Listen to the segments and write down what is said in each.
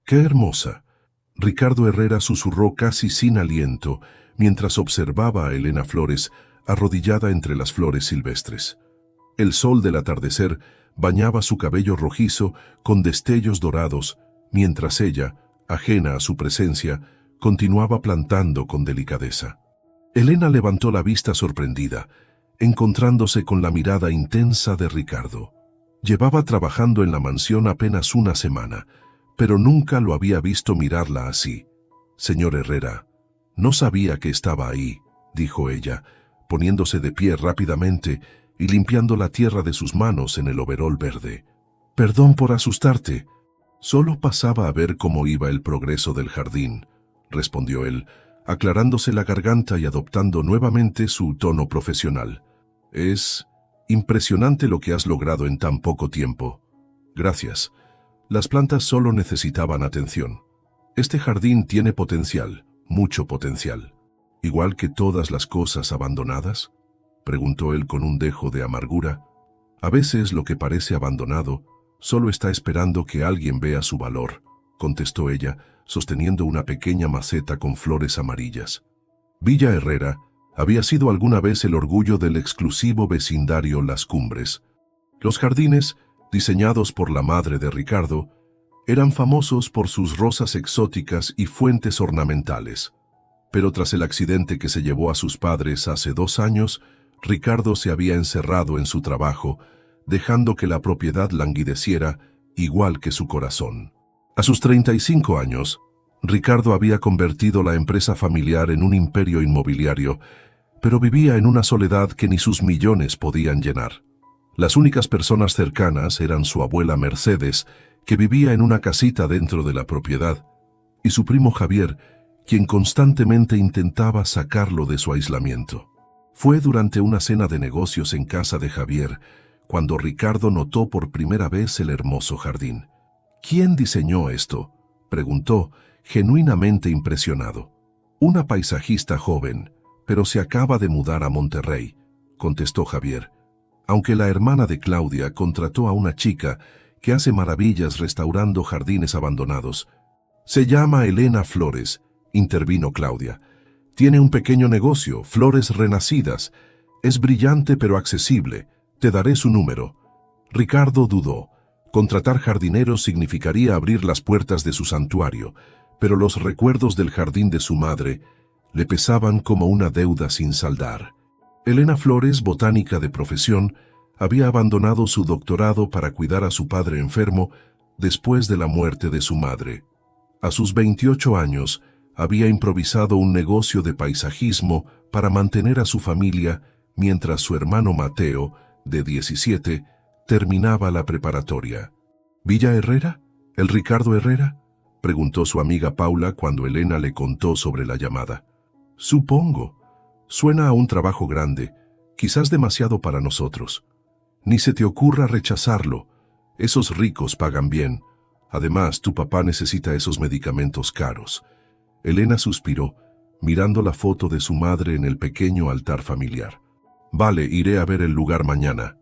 ¡Qué hermosa! Ricardo Herrera susurró casi sin aliento mientras observaba a Elena Flores arrodillada entre las flores silvestres. El sol del atardecer bañaba su cabello rojizo con destellos dorados, mientras ella, ajena a su presencia, continuaba plantando con delicadeza. Elena levantó la vista sorprendida, encontrándose con la mirada intensa de Ricardo. Llevaba trabajando en la mansión apenas una semana, pero nunca lo había visto mirarla así. «Señor Herrera, no sabía que estaba ahí», dijo ella, poniéndose de pie rápidamente y limpiando la tierra de sus manos en el overol verde. «Perdón por asustarte. Solo pasaba a ver cómo iba el progreso del jardín», respondió él, aclarándose la garganta y adoptando nuevamente su tono profesional. «Es impresionante lo que has logrado en tan poco tiempo. Gracias. Las plantas solo necesitaban atención. Este jardín tiene potencial, mucho potencial. ¿Igual que todas las cosas abandonadas?», preguntó él con un dejo de amargura. «A veces lo que parece abandonado solo está esperando que alguien vea su valor», contestó ella, sosteniendo una pequeña maceta con flores amarillas. Villa Herrera había sido alguna vez el orgullo del exclusivo vecindario Las Cumbres. Los jardines, diseñados por la madre de Ricardo, eran famosos por sus rosas exóticas y fuentes ornamentales. Pero tras el accidente que se llevó a sus padres hace 2 años, Ricardo se había encerrado en su trabajo, dejando que la propiedad languideciera igual que su corazón. A sus 35 años, Ricardo había convertido la empresa familiar en un imperio inmobiliario, pero vivía en una soledad que ni sus millones podían llenar. Las únicas personas cercanas eran su abuela Mercedes, que vivía en una casita dentro de la propiedad, y su primo Javier, quien constantemente intentaba sacarlo de su aislamiento. Fue durante una cena de negocios en casa de Javier cuando Ricardo notó por primera vez el hermoso jardín. «¿Quién diseñó esto?», preguntó, genuinamente impresionado. «Una paisajista joven, pero se acaba de mudar a Monterrey», contestó Javier, aunque la hermana de Claudia contrató a una chica que hace maravillas restaurando jardines abandonados. «Se llama Elena Flores», intervino Claudia. «Tiene un pequeño negocio, Flores Renacidas. Es brillante pero accesible. Te daré su número». Ricardo dudó. Contratar jardineros significaría abrir las puertas de su santuario, pero los recuerdos del jardín de su madre le pesaban como una deuda sin saldar. Elena Flores, botánica de profesión, había abandonado su doctorado para cuidar a su padre enfermo después de la muerte de su madre. A sus 28 años, había improvisado un negocio de paisajismo para mantener a su familia mientras su hermano Mateo, de 17, terminaba la preparatoria. «¿Villa Herrera? ¿El Ricardo Herrera?», preguntó su amiga Paula cuando Elena le contó sobre la llamada. «Supongo. Suena a un trabajo grande, quizás demasiado para nosotros. Ni se te ocurra rechazarlo. Esos ricos pagan bien. Además, tu papá necesita esos medicamentos caros». Elena suspiró, mirando la foto de su madre en el pequeño altar familiar. «Vale, iré a ver el lugar mañana».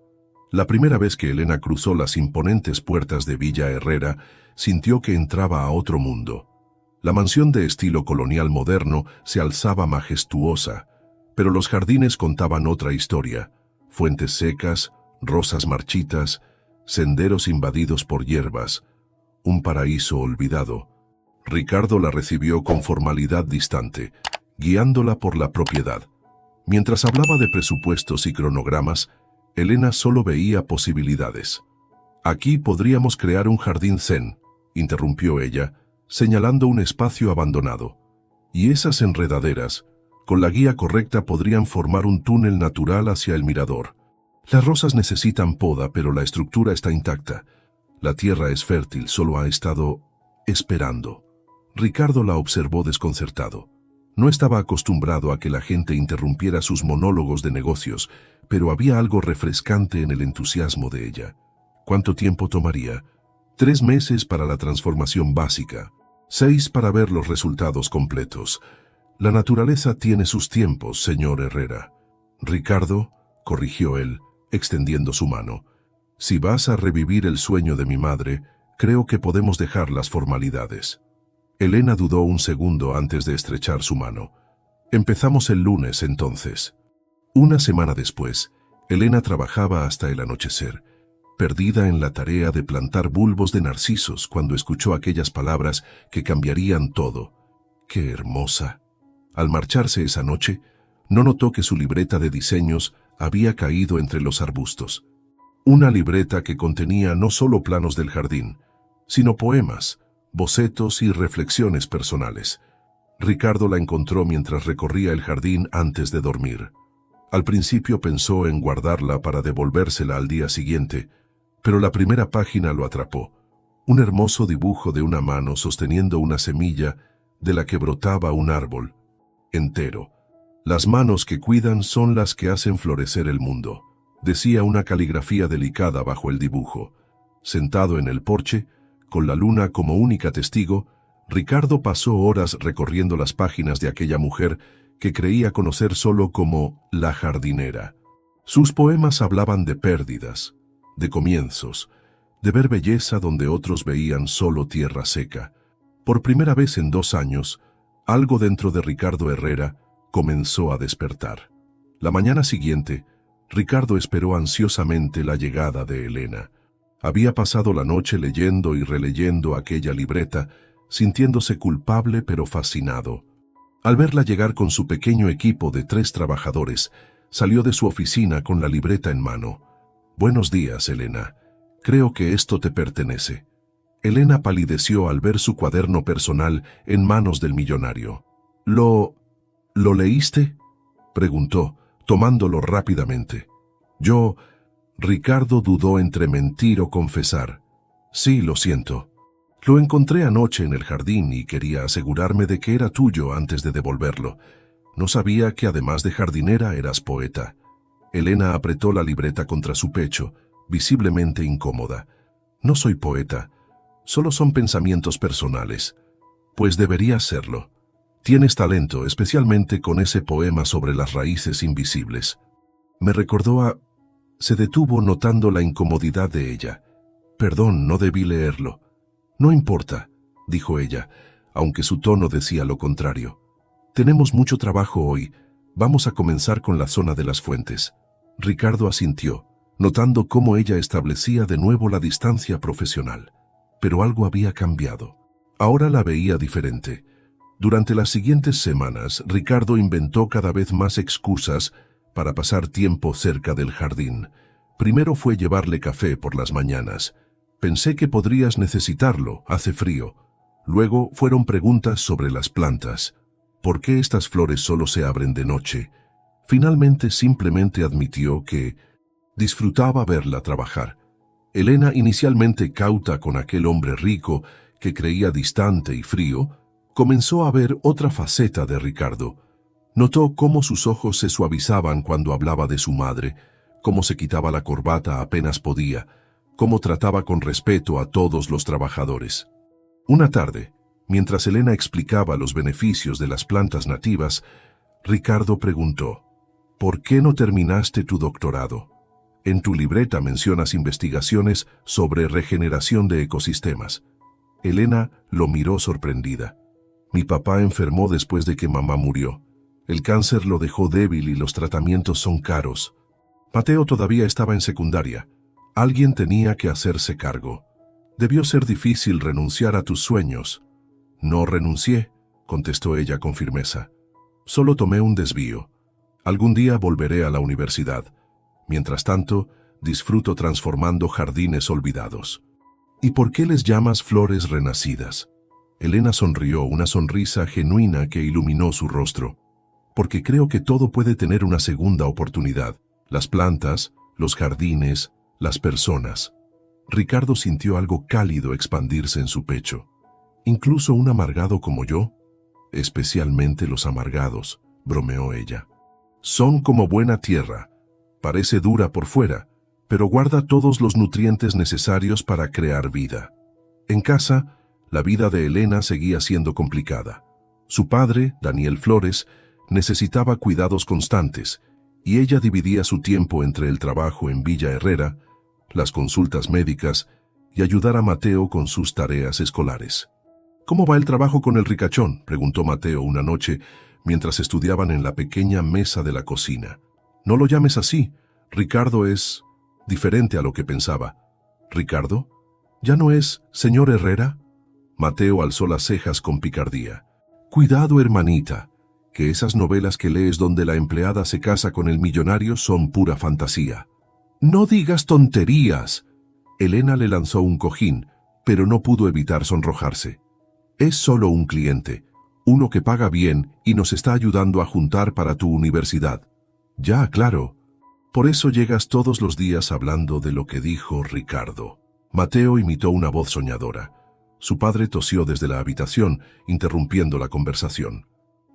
La primera vez que Elena cruzó las imponentes puertas de Villa Herrera, sintió que entraba a otro mundo. La mansión de estilo colonial moderno se alzaba majestuosa, pero los jardines contaban otra historia: fuentes secas, rosas marchitas, senderos invadidos por hierbas, un paraíso olvidado. Ricardo la recibió con formalidad distante, guiándola por la propiedad. Mientras hablaba de presupuestos y cronogramas, Elena solo veía posibilidades. «Aquí podríamos crear un jardín zen», interrumpió ella, señalando un espacio abandonado. «Y esas enredaderas, con la guía correcta, podrían formar un túnel natural hacia el mirador. Las rosas necesitan poda, pero la estructura está intacta. La tierra es fértil, solo ha estado esperando». Ricardo la observó desconcertado. No estaba acostumbrado a que la gente interrumpiera sus monólogos de negocios, pero había algo refrescante en el entusiasmo de ella. ¿Cuánto tiempo tomaría? 3 meses para la transformación básica, 6 para ver los resultados completos. La naturaleza tiene sus tiempos, señor Herrera. «Ricardo», corrigió él, extendiendo su mano, «si vas a revivir el sueño de mi madre, Creo que podemos dejar las formalidades. Elena dudó un segundo antes de estrechar su mano. Empezamos el lunes, entonces. Una semana después, Elena trabajaba hasta el anochecer, perdida en la tarea de plantar bulbos de narcisos cuando escuchó aquellas palabras que cambiarían todo. ¡Qué hermosa! Al marcharse esa noche, no notó que su libreta de diseños había caído entre los arbustos. Una libreta que contenía no solo planos del jardín, sino poemas, bocetos y reflexiones personales. Ricardo la encontró mientras recorría el jardín antes de dormir. Al principio pensó en guardarla para devolvérsela al día siguiente, pero la primera página lo atrapó. Un hermoso dibujo de una mano sosteniendo una semilla de la que brotaba un árbol entero. Las manos que cuidan son las que hacen florecer el mundo, decía una caligrafía delicada bajo el dibujo. Sentado en el porche, con la luna como única testigo, Ricardo pasó horas recorriendo las páginas de aquella mujer que creía conocer solo como la jardinera. Sus poemas hablaban de pérdidas, de comienzos, de ver belleza donde otros veían solo tierra seca. Por primera vez en 2 años, algo dentro de Ricardo Herrera comenzó a despertar. La mañana siguiente, Ricardo esperó ansiosamente la llegada de Elena. Había pasado la noche leyendo y releyendo aquella libreta, sintiéndose culpable pero fascinado. Al verla llegar con su pequeño equipo de 3 trabajadores, salió de su oficina con la libreta en mano. «Buenos días, Elena. Creo que esto te pertenece». Elena palideció al ver su cuaderno personal en manos del millonario. ¿Lo leíste?», preguntó, tomándolo rápidamente. Ricardo dudó entre mentir o confesar. «Sí, lo siento. Lo encontré anoche en el jardín y quería asegurarme de que era tuyo antes de devolverlo. No sabía que además de jardinera eras poeta». Elena apretó la libreta contra su pecho, visiblemente incómoda. «No soy poeta. Solo son pensamientos personales». «Pues deberías serlo. Tienes talento, especialmente con ese poema sobre las raíces invisibles». Me recordó a... Se detuvo notando la incomodidad de ella. «Perdón, no debí leerlo». «No importa», dijo ella, aunque su tono decía lo contrario. «Tenemos mucho trabajo hoy. Vamos a comenzar con la zona de las fuentes». Ricardo asintió, notando cómo ella establecía de nuevo la distancia profesional. Pero algo había cambiado. Ahora la veía diferente. Durante las siguientes semanas, Ricardo inventó cada vez más excusas para pasar tiempo cerca del jardín. Primero fue llevarle café por las mañanas. «Pensé que podrías necesitarlo, hace frío». Luego fueron preguntas sobre las plantas. ¿Por qué estas flores solo se abren de noche? Finalmente simplemente admitió que disfrutaba verla trabajar. Elena, inicialmente cauta con aquel hombre rico que creía distante y frío, comenzó a ver otra faceta de Ricardo. Notó cómo sus ojos se suavizaban cuando hablaba de su madre, cómo se quitaba la corbata apenas podía, cómo trataba con respeto a todos los trabajadores. Una tarde, mientras Elena explicaba los beneficios de las plantas nativas, Ricardo preguntó: «¿Por qué no terminaste tu doctorado? En tu libreta mencionas investigaciones sobre regeneración de ecosistemas». Elena lo miró sorprendida. «Mi papá enfermó después de que mamá murió. El cáncer lo dejó débil y los tratamientos son caros. Mateo todavía estaba en secundaria. Alguien tenía que hacerse cargo. Debió ser difícil renunciar a tus sueños». «No renuncié», contestó ella con firmeza. «Solo tomé un desvío. Algún día volveré a la universidad. Mientras tanto, disfruto transformando jardines olvidados». «¿Y por qué les llamas flores renacidas?». Elena sonrió, una sonrisa genuina que iluminó su rostro. «Porque creo que todo puede tener una segunda oportunidad. Las plantas, los jardines, las personas». Ricardo sintió algo cálido expandirse en su pecho. «¿Incluso un amargado como yo?». «Especialmente los amargados», bromeó ella. «Son como buena tierra. Parece dura por fuera, pero guarda todos los nutrientes necesarios para crear vida». En casa, la vida de Elena seguía siendo complicada. Su padre, Daniel Flores, necesitaba cuidados constantes, y ella dividía su tiempo entre el trabajo en Villa Herrera, las consultas médicas y ayudar a Mateo con sus tareas escolares. «¿Cómo va el trabajo con el ricachón?», preguntó Mateo una noche mientras estudiaban en la pequeña mesa de la cocina. «No lo llames así. Ricardo es diferente a lo que pensaba». «¿Ricardo? ¿Ya no es señor Herrera?». Mateo alzó las cejas con picardía. «Cuidado, hermanita, que esas novelas que lees donde la empleada se casa con el millonario son pura fantasía». «No digas tonterías». Elena le lanzó un cojín, pero no pudo evitar sonrojarse. «Es solo un cliente, uno que paga bien y nos está ayudando a juntar para tu universidad». «Ya, claro. Por eso llegas todos los días hablando de lo que dijo Ricardo». Mateo imitó una voz soñadora. Su padre tosió desde la habitación, interrumpiendo la conversación.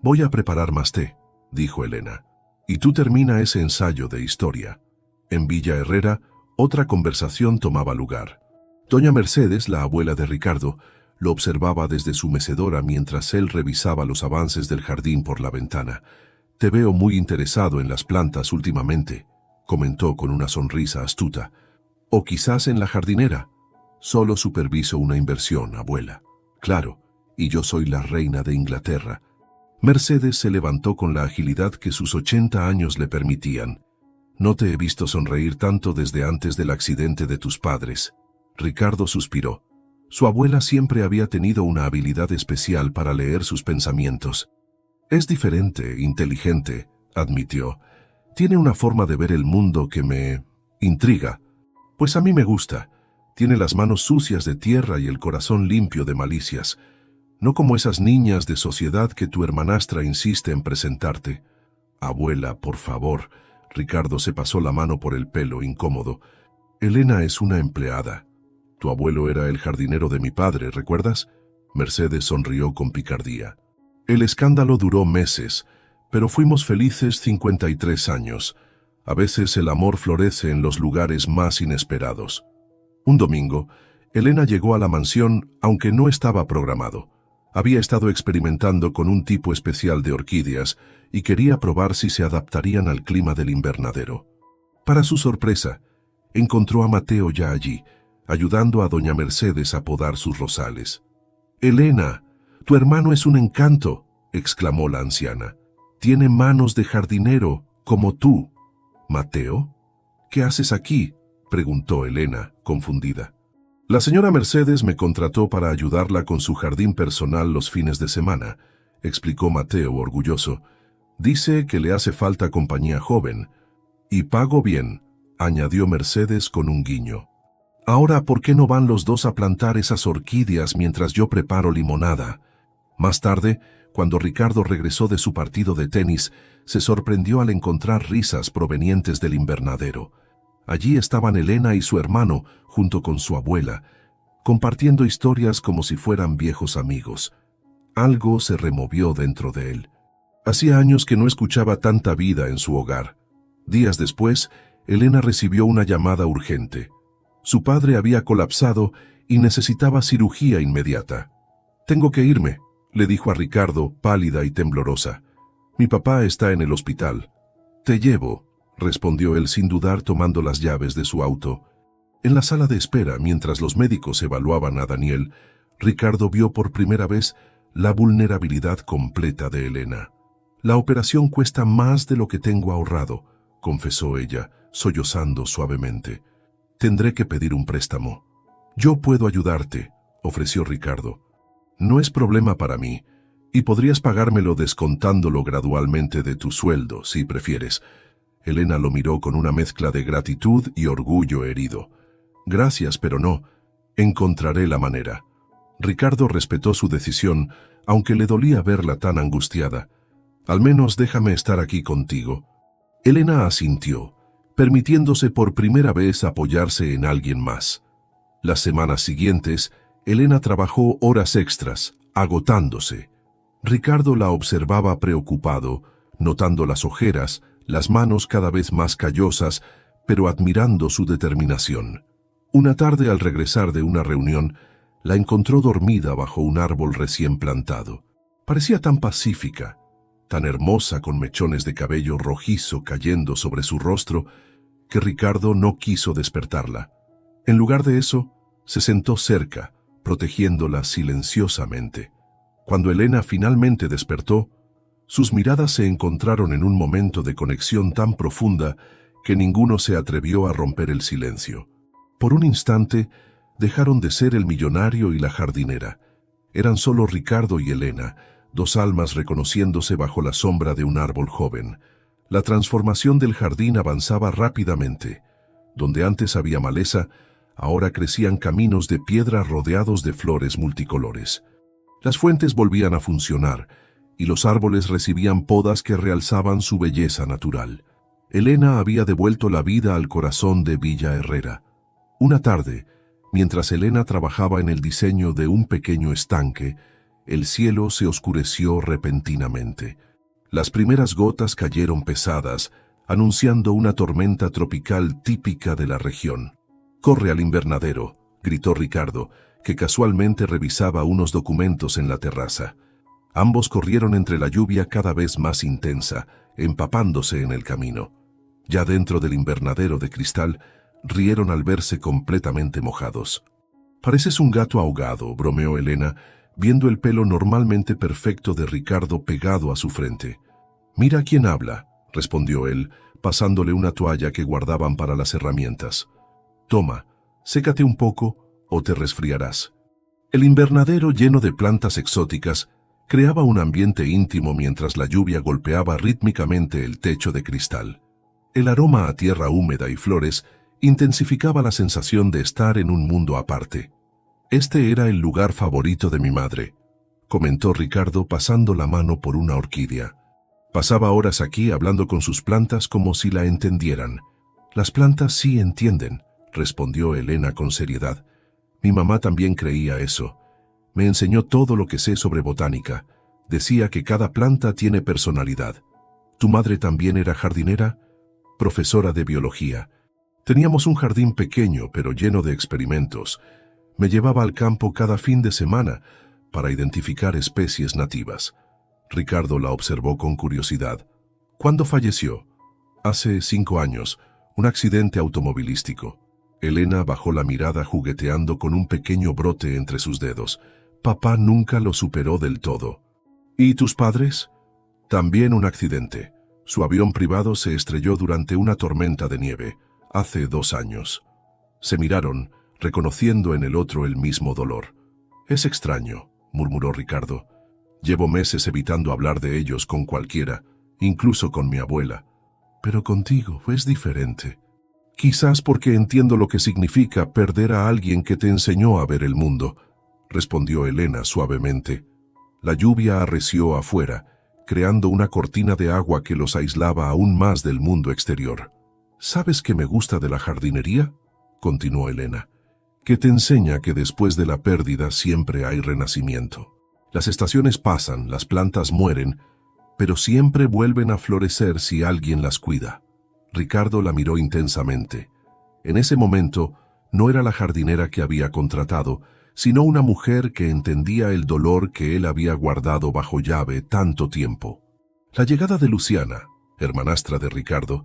«Voy a preparar más té», dijo Elena. «Y tú termina ese ensayo de historia». En Villa Herrera, otra conversación tomaba lugar. Doña Mercedes, la abuela de Ricardo, lo observaba desde su mecedora mientras él revisaba los avances del jardín por la ventana. «Te veo muy interesado en las plantas últimamente», comentó con una sonrisa astuta. «O quizás en la jardinera». «Solo superviso una inversión, abuela». «Claro, y yo soy la reina de Inglaterra». Mercedes se levantó con la agilidad que sus 80 años le permitían. «No te he visto sonreír tanto desde antes del accidente de tus padres». Ricardo suspiró. Su abuela siempre había tenido una habilidad especial para leer sus pensamientos. «Es diferente, inteligente», admitió. «Tiene una forma de ver el mundo que me intriga. Pues a mí me gusta. Tiene las manos sucias de tierra y el corazón limpio de malicias. No como esas niñas de sociedad que tu hermanastra insiste en presentarte». «Abuela, por favor». Ricardo se pasó la mano por el pelo, incómodo. «Elena es una empleada. Tu abuelo era el jardinero de mi padre, ¿recuerdas?». Mercedes sonrió con picardía. «El escándalo duró meses, pero fuimos felices 53 años. A veces el amor florece en los lugares más inesperados». Un domingo, Elena llegó a la mansión, aunque no estaba programado. Había estado experimentando con un tipo especial de orquídeas y quería probar si se adaptarían al clima del invernadero. Para su sorpresa, encontró a Mateo ya allí, ayudando a doña Mercedes a podar sus rosales. «Elena, tu hermano es un encanto», exclamó la anciana. «Tiene manos de jardinero, como tú». «¿Mateo? ¿Qué haces aquí?», preguntó Elena, confundida. «La señora Mercedes me contrató para ayudarla con su jardín personal los fines de semana», explicó Mateo orgulloso. «Dice que le hace falta compañía joven. Y pago bien», añadió Mercedes con un guiño. «Ahora, ¿por qué no van los dos a plantar esas orquídeas mientras yo preparo limonada?». Más tarde, cuando Ricardo regresó de su partido de tenis, se sorprendió al encontrar risas provenientes del invernadero. Allí estaban Elena y su hermano, junto con su abuela, compartiendo historias como si fueran viejos amigos. Algo se removió dentro de él. Hacía años que no escuchaba tanta vida en su hogar. Días después, Elena recibió una llamada urgente. Su padre había colapsado y necesitaba cirugía inmediata. «Tengo que irme», le dijo a Ricardo, pálida y temblorosa. «Mi papá está en el hospital». «Te llevo», respondió él sin dudar, tomando las llaves de su auto. En la sala de espera, mientras los médicos evaluaban a Daniel, Ricardo vio por primera vez la vulnerabilidad completa de Elena. «La operación cuesta más de lo que tengo ahorrado», confesó ella, sollozando suavemente. «Tendré que pedir un préstamo». «Yo puedo ayudarte», ofreció Ricardo. «No es problema para mí, y podrías pagármelo descontándolo gradualmente de tu sueldo, si prefieres». Elena lo miró con una mezcla de gratitud y orgullo herido. «Gracias, pero no. Encontraré la manera». Ricardo respetó su decisión, aunque le dolía verla tan angustiada. «Al menos déjame estar aquí contigo». Elena asintió, permitiéndose por primera vez apoyarse en alguien más. Las semanas siguientes, Elena trabajó horas extras, agotándose. Ricardo la observaba preocupado, notando las ojeras, las manos cada vez más callosas, pero admirando su determinación. Una tarde, al regresar de una reunión, la encontró dormida bajo un árbol recién plantado. Parecía tan pacífica, tan hermosa, con mechones de cabello rojizo cayendo sobre su rostro, que Ricardo no quiso despertarla. En lugar de eso, Se sentó cerca, protegiéndola silenciosamente. Cuando Elena finalmente despertó, sus miradas se encontraron en un momento de conexión tan profunda que ninguno se atrevió a romper el silencio. Por un instante, dejaron de ser el millonario y la jardinera. Eran solo Ricardo y Elena, dos almas reconociéndose bajo la sombra de un árbol joven. La transformación del jardín avanzaba rápidamente. Donde antes había maleza, ahora crecían caminos de piedra rodeados de flores multicolores. Las fuentes volvían a funcionar, y los árboles recibían podas que realzaban su belleza natural. Elena había devuelto la vida al corazón de Villa Herrera. Una tarde, mientras Elena trabajaba en el diseño de un pequeño estanque, el cielo se oscureció repentinamente. Las primeras gotas cayeron pesadas, anunciando una tormenta tropical típica de la región. «Corre al invernadero», gritó Ricardo, que casualmente revisaba unos documentos en la terraza. Ambos corrieron entre la lluvia cada vez más intensa, empapándose en el camino. Ya dentro del invernadero de cristal, rieron al verse completamente mojados. «Pareces un gato ahogado», bromeó Elena, viendo el pelo normalmente perfecto de Ricardo pegado a su frente. «Mira quién habla», respondió él, pasándole una toalla que guardaban para las herramientas. «Toma, sécate un poco o te resfriarás». El invernadero, lleno de plantas exóticas, creaba un ambiente íntimo mientras la lluvia golpeaba rítmicamente el techo de cristal. El aroma a tierra húmeda y flores intensificaba la sensación de estar en un mundo aparte. «Este era el lugar favorito de mi madre», comentó Ricardo pasando la mano por una orquídea. «Pasaba horas aquí hablando con sus plantas como si la entendieran». «Las plantas sí entienden», respondió Elena con seriedad. «Mi mamá también creía eso. Me enseñó todo lo que sé sobre botánica. Decía que cada planta tiene personalidad». «¿Tu madre también era jardinera?» «Profesora de biología. Teníamos un jardín pequeño pero lleno de experimentos. Me llevaba al campo cada fin de semana para identificar especies nativas». Ricardo la observó con curiosidad. «¿Cuándo falleció?» «Hace 5 años, un accidente automovilístico». Elena bajó la mirada jugueteando con un pequeño brote entre sus dedos. «Papá nunca lo superó del todo». «¿Y tus padres?» «También un accidente. Su avión privado se estrelló durante una tormenta de nieve, hace 2 años». Se miraron, reconociendo en el otro el mismo dolor. «Es extraño», murmuró Ricardo. «Llevo meses evitando hablar de ellos con cualquiera, incluso con mi abuela. Pero contigo es diferente. Quizás porque entiendo lo que significa perder a alguien que te enseñó a ver el mundo», respondió Elena suavemente. La lluvia arreció afuera, creando una cortina de agua que los aislaba aún más del mundo exterior. «¿Sabes qué me gusta de la jardinería?», continuó Elena. «Que te enseña que después de la pérdida siempre hay renacimiento. Las estaciones pasan, las plantas mueren, pero siempre vuelven a florecer si alguien las cuida». Ricardo la miró intensamente. En ese momento, no era la jardinera que había contratado, sino una mujer que entendía el dolor que él había guardado bajo llave tanto tiempo. La llegada de Luciana, hermanastra de Ricardo,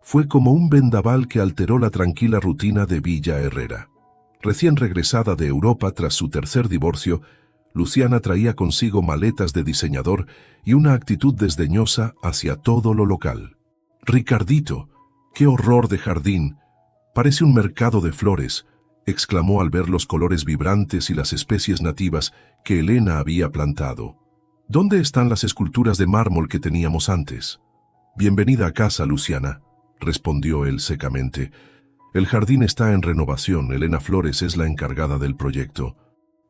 fue como un vendaval que alteró la tranquila rutina de Villa Herrera. Recién regresada de Europa tras su tercer divorcio, Luciana traía consigo maletas de diseñador y una actitud desdeñosa hacia todo lo local. «Ricardito, qué horror de jardín. Parece un mercado de flores», exclamó al ver los colores vibrantes y las especies nativas que Elena había plantado. «¿Dónde están las esculturas de mármol que teníamos antes?» «Bienvenida a casa, Luciana», respondió él secamente. «El jardín está en renovación. Elena Flores es la encargada del proyecto».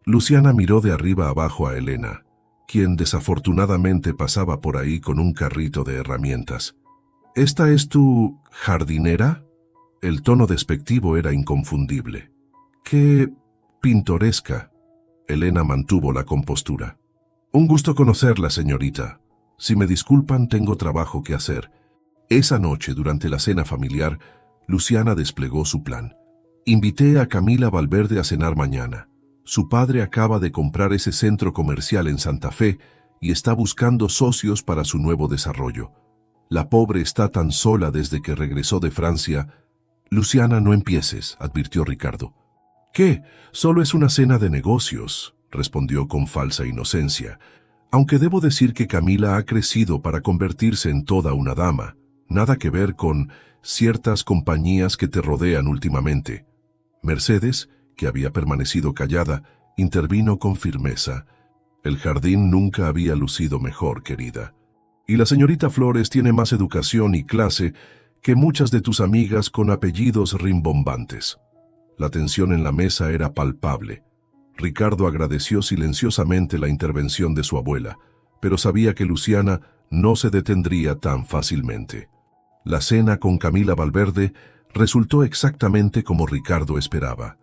Luciana miró de arriba abajo a Elena, quien desafortunadamente pasaba por ahí con un carrito de herramientas. «¿Esta es tu jardinera?» El tono despectivo era inconfundible. «¡Qué pintoresca!» Elena mantuvo la compostura. «Un gusto conocerla, señorita. Si me disculpan, tengo trabajo que hacer». Esa noche, durante la cena familiar, Luciana desplegó su plan. «Invité a Camila Valverde a cenar mañana. Su padre acaba de comprar ese centro comercial en Santa Fe y está buscando socios para su nuevo desarrollo. La pobre está tan sola desde que regresó de Francia». «Luciana, no empieces», advirtió Ricardo. ¿Qué? Solo es una cena de negocios, respondió con falsa inocencia. Aunque debo decir que Camila ha crecido para convertirse en toda una dama. Nada que ver con ciertas compañías que te rodean últimamente. Mercedes, que había permanecido callada, intervino con firmeza. El jardín nunca había lucido mejor, querida. Y la señorita Flores tiene más educación y clase que muchas de tus amigas con apellidos rimbombantes. La tensión en la mesa era palpable. Ricardo agradeció silenciosamente la intervención de su abuela, pero sabía que Luciana no se detendría tan fácilmente. La cena con Camila Valverde resultó exactamente como Ricardo esperaba,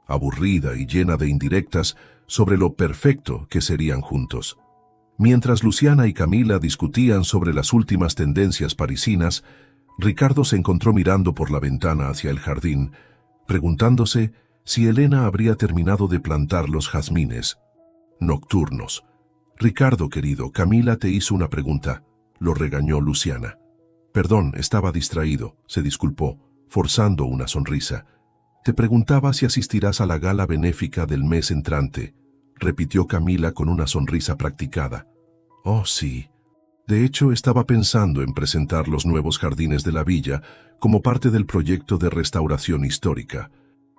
aburrida y llena de indirectas sobre lo perfecto que serían juntos. Mientras Luciana y Camila discutían sobre las últimas tendencias parisinas, Ricardo se encontró mirando por la ventana hacia el jardín, preguntándose si Elena habría terminado de plantar los jazmines nocturnos. «Ricardo, querido, Camila te hizo una pregunta», lo regañó Luciana. «Perdón, estaba distraído», se disculpó, forzando una sonrisa. «Te preguntaba si asistirás a la gala benéfica del mes entrante», repitió Camila con una sonrisa practicada. «Oh, sí. De hecho, estaba pensando en presentar los nuevos jardines de la villa como parte del proyecto de restauración histórica».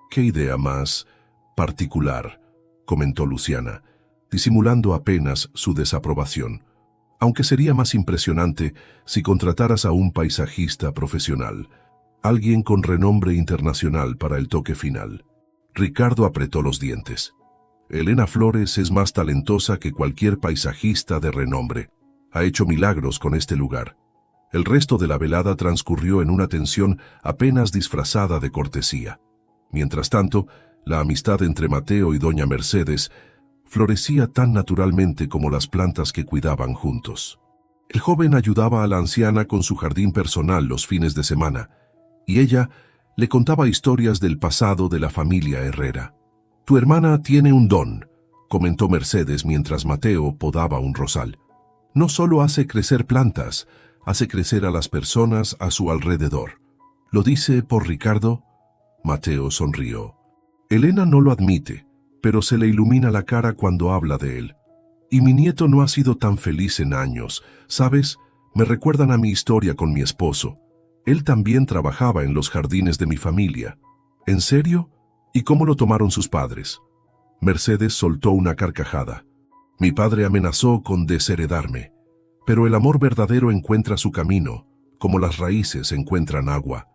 «Qué idea más particular», comentó Luciana, disimulando apenas su desaprobación. «Aunque sería más impresionante si contrataras a un paisajista profesional, alguien con renombre internacional para el toque final». Ricardo apretó los dientes. «Elena Flores es más talentosa que cualquier paisajista de renombre. Ha hecho milagros con este lugar». El resto de la velada transcurrió en una tensión apenas disfrazada de cortesía. Mientras tanto, la amistad entre Mateo y doña Mercedes florecía tan naturalmente como las plantas que cuidaban juntos. El joven ayudaba a la anciana con su jardín personal los fines de semana, y ella le contaba historias del pasado de la familia Herrera. «Tu hermana tiene un don», comentó Mercedes mientras Mateo podaba un rosal. «No solo hace crecer plantas, hace crecer a las personas a su alrededor». «¿Lo dice por Ricardo?». Mateo sonrió. «Elena no lo admite, pero se le ilumina la cara cuando habla de él. Y mi nieto no ha sido tan feliz en años. ¿Sabes? Me recuerdan a mi historia con mi esposo. Él también trabajaba en los jardines de mi familia». «¿En serio? ¿Y cómo lo tomaron sus padres?». Mercedes soltó una carcajada. «Mi padre amenazó con desheredarme. Pero el amor verdadero encuentra su camino, como las raíces encuentran agua».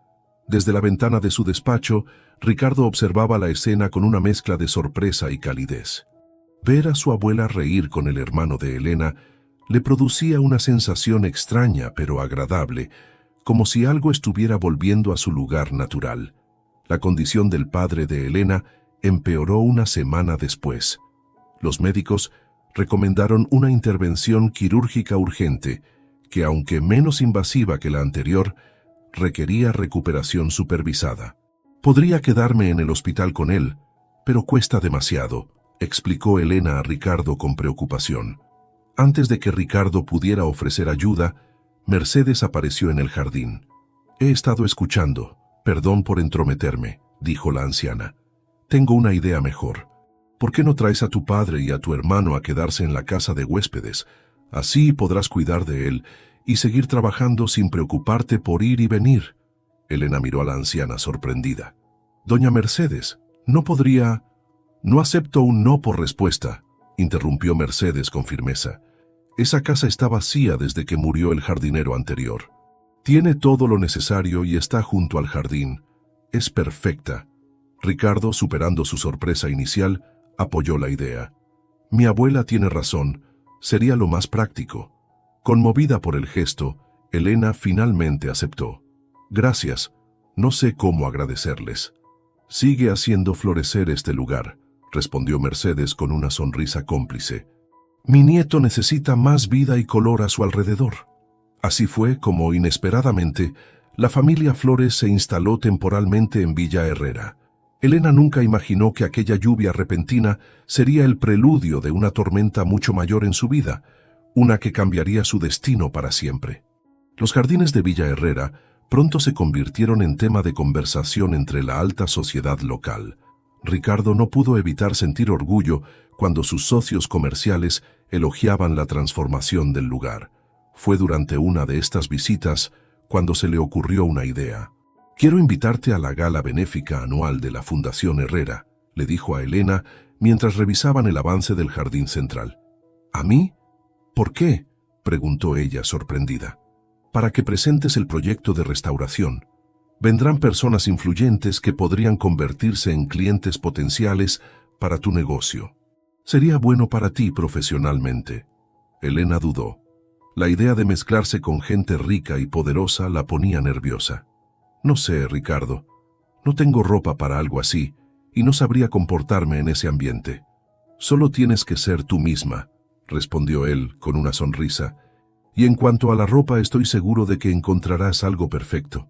Desde la ventana de su despacho, Ricardo observaba la escena con una mezcla de sorpresa y calidez. Ver a su abuela reír con el hermano de Elena le producía una sensación extraña pero agradable, como si algo estuviera volviendo a su lugar natural. La condición del padre de Elena empeoró una semana después. Los médicos recomendaron una intervención quirúrgica urgente, que aunque menos invasiva que la anterior, requería recuperación supervisada. «Podría quedarme en el hospital con él, pero cuesta demasiado», explicó Elena a Ricardo con preocupación. Antes de que Ricardo pudiera ofrecer ayuda, Mercedes apareció en el jardín. «He estado escuchando. Perdón por entrometerme», dijo la anciana. «Tengo una idea mejor. ¿Por qué no traes a tu padre y a tu hermano a quedarse en la casa de huéspedes? Así podrás cuidar de él y seguir trabajando sin preocuparte por ir y venir». Elena miró a la anciana sorprendida. «Doña Mercedes, no podría...». «No acepto un no por respuesta», interrumpió Mercedes con firmeza. «Esa casa está vacía desde que murió el jardinero anterior. Tiene todo lo necesario y está junto al jardín. Es perfecta». Ricardo, superando su sorpresa inicial, apoyó la idea. «Mi abuela tiene razón. Sería lo más práctico». Conmovida por el gesto, Elena finalmente aceptó. «Gracias. No sé cómo agradecerles». «Sigue haciendo florecer este lugar», respondió Mercedes con una sonrisa cómplice. «Mi nieto necesita más vida y color a su alrededor». Así fue como, inesperadamente, la familia Flores se instaló temporalmente en Villa Herrera. Elena nunca imaginó que aquella lluvia repentina sería el preludio de una tormenta mucho mayor en su vida, una que cambiaría su destino para siempre. Los jardines de Villa Herrera pronto se convirtieron en tema de conversación entre la alta sociedad local. Ricardo no pudo evitar sentir orgullo cuando sus socios comerciales elogiaban la transformación del lugar. Fue durante una de estas visitas cuando se le ocurrió una idea. «Quiero invitarte a la gala benéfica anual de la Fundación Herrera», le dijo a Elena mientras revisaban el avance del jardín central. «¿A mí? ¿Por qué?», preguntó ella sorprendida. «Para que presentes el proyecto de restauración. Vendrán personas influyentes que podrían convertirse en clientes potenciales para tu negocio. Sería bueno para ti profesionalmente». Elena dudó. La idea de mezclarse con gente rica y poderosa la ponía nerviosa. «No sé, Ricardo. No tengo ropa para algo así y no sabría comportarme en ese ambiente». «Solo tienes que ser tú misma», respondió él con una sonrisa. «Y en cuanto a la ropa, estoy seguro de que encontrarás algo perfecto».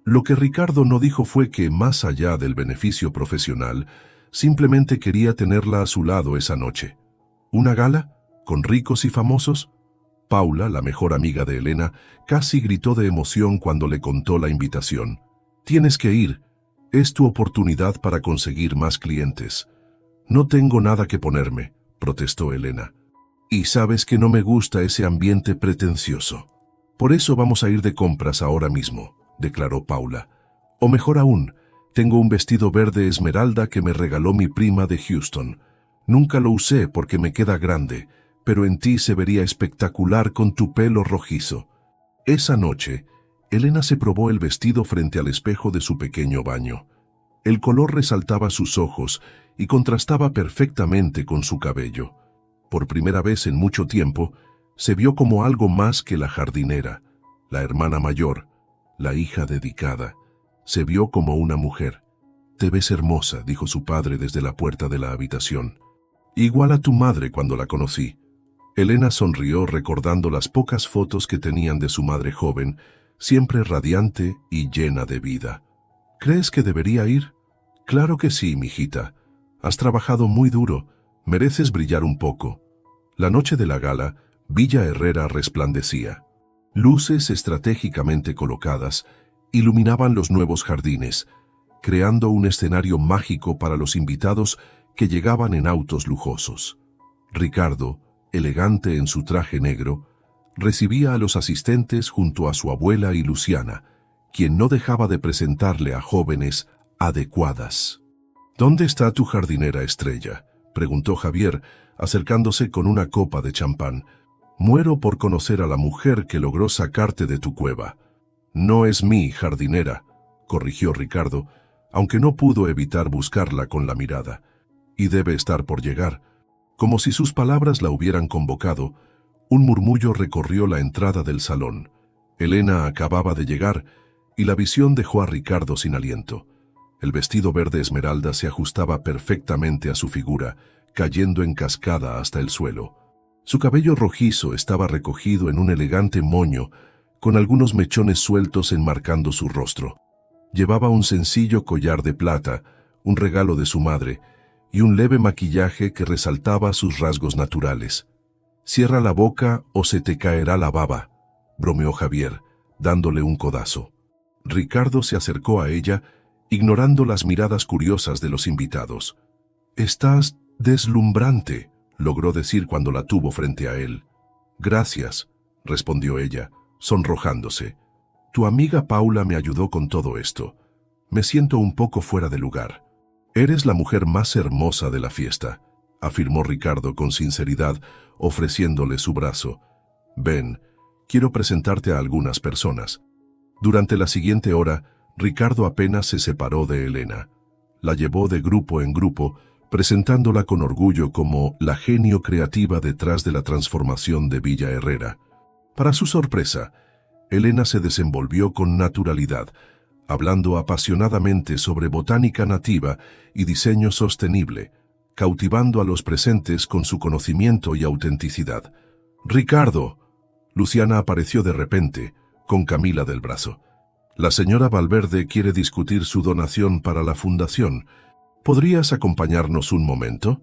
Lo que Ricardo no dijo fue que, más allá del beneficio profesional, simplemente quería tenerla a su lado esa noche. ¿Una gala? ¿Con ricos y famosos? Paula, la mejor amiga de Elena, casi gritó de emoción cuando le contó la invitación. «Tienes que ir. Es tu oportunidad para conseguir más clientes». «No tengo nada que ponerme», protestó Elena. «Y sabes que no me gusta ese ambiente pretencioso. Por eso vamos a ir de compras ahora mismo», declaró Paula. «O mejor aún, tengo un vestido verde esmeralda que me regaló mi prima de Houston. Nunca lo usé porque me queda grande, pero en ti se vería espectacular con tu pelo rojizo». Esa noche, Elena se probó el vestido frente al espejo de su pequeño baño. El color resaltaba sus ojos y contrastaba perfectamente con su cabello. Por primera vez en mucho tiempo, se vio como algo más que la jardinera, la hermana mayor, la hija dedicada. Se vio como una mujer. «Te ves hermosa», dijo su padre desde la puerta de la habitación. «Igual a tu madre cuando la conocí». Elena sonrió recordando las pocas fotos que tenían de su madre joven, siempre radiante y llena de vida. «¿Crees que debería ir?» «Claro que sí, mijita. Has trabajado muy duro. Mereces brillar un poco». La noche de la gala, Villa Herrera resplandecía. Luces estratégicamente colocadas iluminaban los nuevos jardines, creando un escenario mágico para los invitados que llegaban en autos lujosos. Ricardo, elegante en su traje negro, recibía a los asistentes junto a su abuela y Luciana, quien no dejaba de presentarle a jóvenes adecuadas. «¿Dónde está tu jardinera estrella?», preguntó Javier, acercándose con una copa de champán. «Muero por conocer a la mujer que logró sacarte de tu cueva». «No es mi jardinera», corrigió Ricardo, aunque no pudo evitar buscarla con la mirada. «Y debe estar por llegar». Como si sus palabras la hubieran convocado, un murmullo recorrió la entrada del salón. Elena acababa de llegar y la visión dejó a Ricardo sin aliento. El vestido verde esmeralda se ajustaba perfectamente a su figura, cayendo en cascada hasta el suelo. Su cabello rojizo estaba recogido en un elegante moño, con algunos mechones sueltos enmarcando su rostro. Llevaba un sencillo collar de plata, un regalo de su madre, y un leve maquillaje que resaltaba sus rasgos naturales. «Cierra la boca o se te caerá la baba», bromeó Javier, dándole un codazo. Ricardo se acercó a ella, ignorando las miradas curiosas de los invitados. «Estás deslumbrante», logró decir cuando la tuvo frente a él. «Gracias», respondió ella, sonrojándose. «Tu amiga Paula me ayudó con todo esto. Me siento un poco fuera de lugar». «Eres la mujer más hermosa de la fiesta», afirmó Ricardo con sinceridad, ofreciéndole su brazo. «Ven, quiero presentarte a algunas personas». Durante la siguiente hora, Ricardo apenas se separó de Elena. La llevó de grupo en grupo, presentándola con orgullo como la genio creativa detrás de la transformación de Villa Herrera. Para su sorpresa, Elena se desenvolvió con naturalidad, hablando apasionadamente sobre botánica nativa y diseño sostenible, cautivando a los presentes con su conocimiento y autenticidad. «Ricardo», Luciana apareció de repente, con Camila del brazo. «La señora Valverde quiere discutir su donación para la fundación. ¿Podrías acompañarnos un momento?»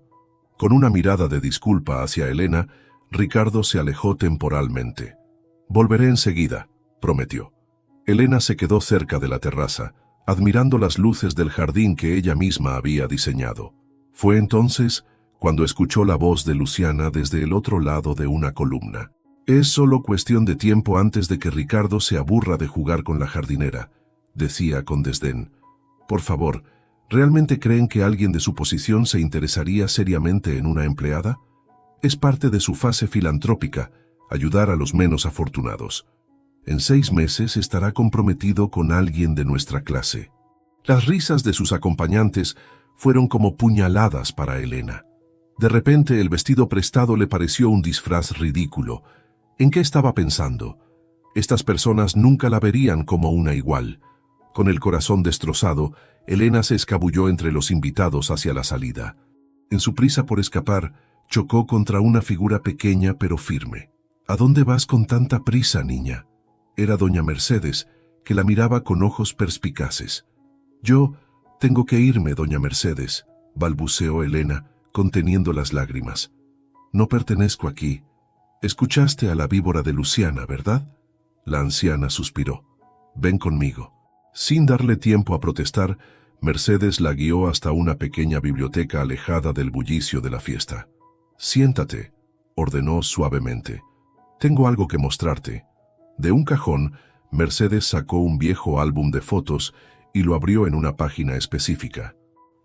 Con una mirada de disculpa hacia Elena, Ricardo se alejó temporalmente. «Volveré enseguida», prometió. Elena se quedó cerca de la terraza, admirando las luces del jardín que ella misma había diseñado. Fue entonces cuando escuchó la voz de Luciana desde el otro lado de una columna. «Es solo cuestión de tiempo antes de que Ricardo se aburra de jugar con la jardinera», decía con desdén. «Por favor, ¿realmente creen que alguien de su posición se interesaría seriamente en una empleada? Es parte de su fase filantrópica, ayudar a los menos afortunados. En 6 meses estará comprometido con alguien de nuestra clase». Las risas de sus acompañantes fueron como puñaladas para Elena. De repente el vestido prestado le pareció un disfraz ridículo. ¿En qué estaba pensando? Estas personas nunca la verían como una igual. Con el corazón destrozado, Elena se escabulló entre los invitados hacia la salida. En su prisa por escapar, chocó contra una figura pequeña pero firme. «¿A dónde vas con tanta prisa, niña?». Era doña Mercedes, que la miraba con ojos perspicaces. «Yo tengo que irme, doña Mercedes», balbuceó Elena, conteniendo las lágrimas. «No pertenezco aquí. Escuchaste a la víbora de Luciana, ¿verdad?». La anciana suspiró. «Ven conmigo». Sin darle tiempo a protestar, Mercedes la guió hasta una pequeña biblioteca alejada del bullicio de la fiesta. «Siéntate», ordenó suavemente. «Tengo algo que mostrarte». De un cajón, Mercedes sacó un viejo álbum de fotos y lo abrió en una página específica.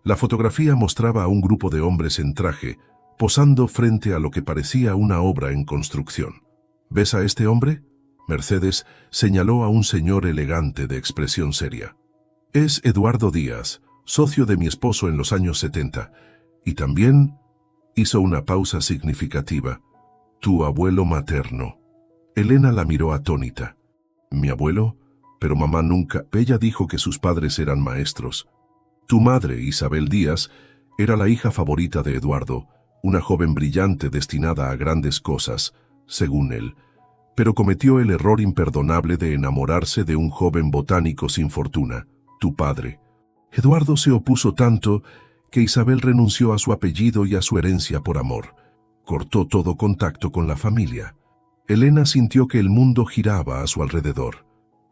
La fotografía mostraba a un grupo de hombres en traje, posando frente a lo que parecía una obra en construcción. «¿Ves a este hombre?». Mercedes señaló a un señor elegante de expresión seria. «Es Eduardo Díaz, socio de mi esposo en los años 70. Y también», hizo una pausa significativa, «tu abuelo materno». Elena la miró atónita. «¿Mi abuelo? Pero mamá nunca». Ella dijo que sus padres eran maestros. «Tu madre, Isabel Díaz, era la hija favorita de Eduardo, una joven brillante destinada a grandes cosas, según él, pero cometió el error imperdonable de enamorarse de un joven botánico sin fortuna, tu padre. Eduardo se opuso tanto que Isabel renunció a su apellido y a su herencia por amor. Cortó todo contacto con la familia». Elena sintió que el mundo giraba a su alrededor.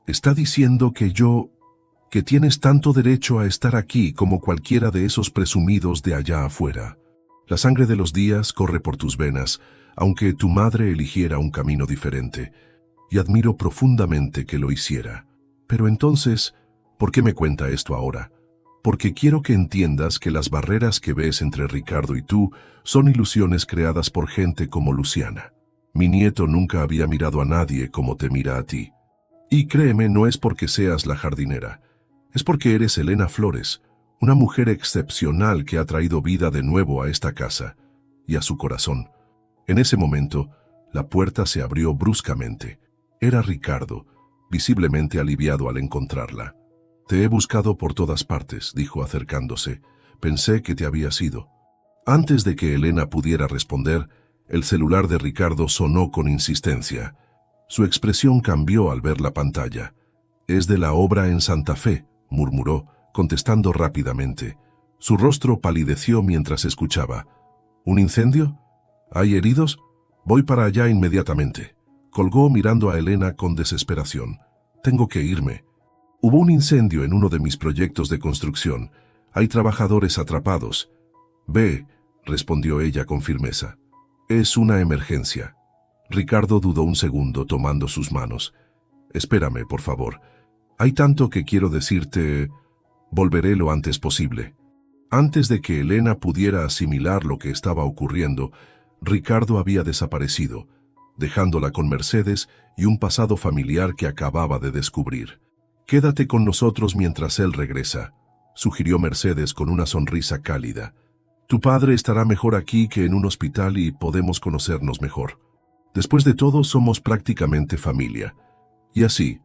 «¿Está diciendo que tienes tanto derecho a estar aquí como cualquiera de esos presumidos de allá afuera? La sangre de los Díaz corre por tus venas, aunque tu madre eligiera un camino diferente, y admiro profundamente que lo hiciera. Pero entonces, ¿por qué me cuenta esto ahora? Porque quiero que entiendas que las barreras que ves entre Ricardo y tú son ilusiones creadas por gente como Luciana. Mi nieto nunca había mirado a nadie como te mira a ti. Y créeme, no es porque seas la jardinera. Es porque eres Elena Flores, una mujer excepcional que ha traído vida de nuevo a esta casa y a su corazón». En ese momento, la puerta se abrió bruscamente. Era Ricardo, visiblemente aliviado al encontrarla. «Te he buscado por todas partes», dijo acercándose. «Pensé que te habías ido». Antes de que Elena pudiera responder, el celular de Ricardo sonó con insistencia. Su expresión cambió al ver la pantalla. «Es de la obra en Santa Fe», murmuró, contestando rápidamente. Su rostro palideció mientras escuchaba. «¿Un incendio? ¿Hay heridos? Voy para allá inmediatamente». Colgó mirando a Elena con desesperación. «Tengo que irme. Hubo un incendio en uno de mis proyectos de construcción. Hay trabajadores atrapados». «Ve», respondió ella con firmeza. «Es una emergencia». Ricardo dudó un segundo tomando sus manos. «Espérame, por favor. Hay tanto que quiero decirte. Volveré lo antes posible». Antes de que Elena pudiera asimilar lo que estaba ocurriendo, Ricardo había desaparecido, dejándola con Mercedes y un pasado familiar que acababa de descubrir. «Quédate con nosotros mientras él regresa», sugirió Mercedes con una sonrisa cálida. «Tu padre estará mejor aquí que en un hospital y podemos conocernos mejor. Después de todo, somos prácticamente familia». Y así,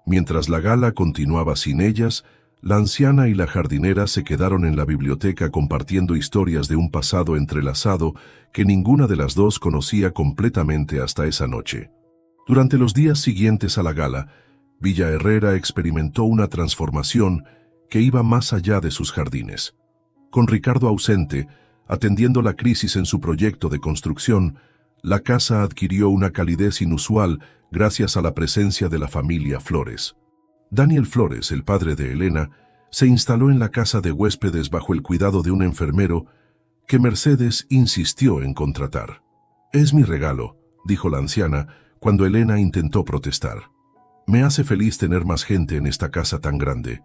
mientras la gala continuaba sin ellas, la anciana y la jardinera se quedaron en la biblioteca compartiendo historias de un pasado entrelazado que ninguna de las dos conocía completamente hasta esa noche. Durante los días siguientes a la gala, Villa Herrera experimentó una transformación que iba más allá de sus jardines. Con Ricardo ausente, atendiendo la crisis en su proyecto de construcción, la casa adquirió una calidez inusual gracias a la presencia de la familia Flores. Daniel Flores, el padre de Elena, se instaló en la casa de huéspedes bajo el cuidado de un enfermero que Mercedes insistió en contratar. «Es mi regalo», dijo la anciana cuando Elena intentó protestar. «Me hace feliz tener más gente en esta casa tan grande».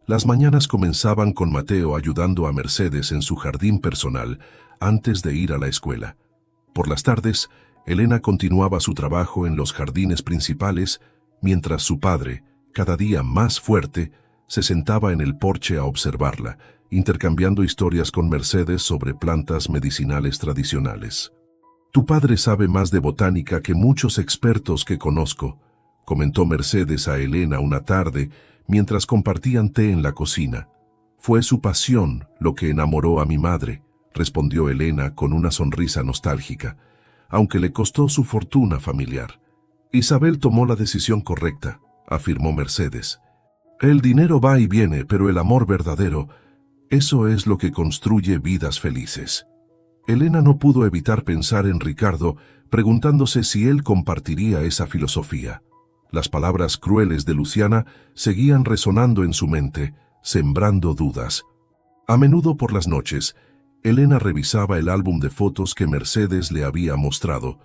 Las mañanas comenzaban con Mateo ayudando a Mercedes en su jardín personal antes de ir a la escuela. Por las tardes, Elena continuaba su trabajo en los jardines principales, mientras su padre, cada día más fuerte, se sentaba en el porche a observarla, intercambiando historias con Mercedes sobre plantas medicinales tradicionales. «Tu padre sabe más de botánica que muchos expertos que conozco», comentó Mercedes a Elena una tarde mientras compartían té en la cocina. «Fue su pasión lo que enamoró a mi madre», respondió Elena con una sonrisa nostálgica, aunque le costó su fortuna familiar. «Isabel tomó la decisión correcta», afirmó Mercedes. «El dinero va y viene, pero el amor verdadero, eso es lo que construye vidas felices». Elena no pudo evitar pensar en Ricardo, preguntándose si él compartiría esa filosofía. Las palabras crueles de Luciana seguían resonando en su mente, sembrando dudas. A menudo por las noches, Elena revisaba el álbum de fotos que Mercedes le había mostrado,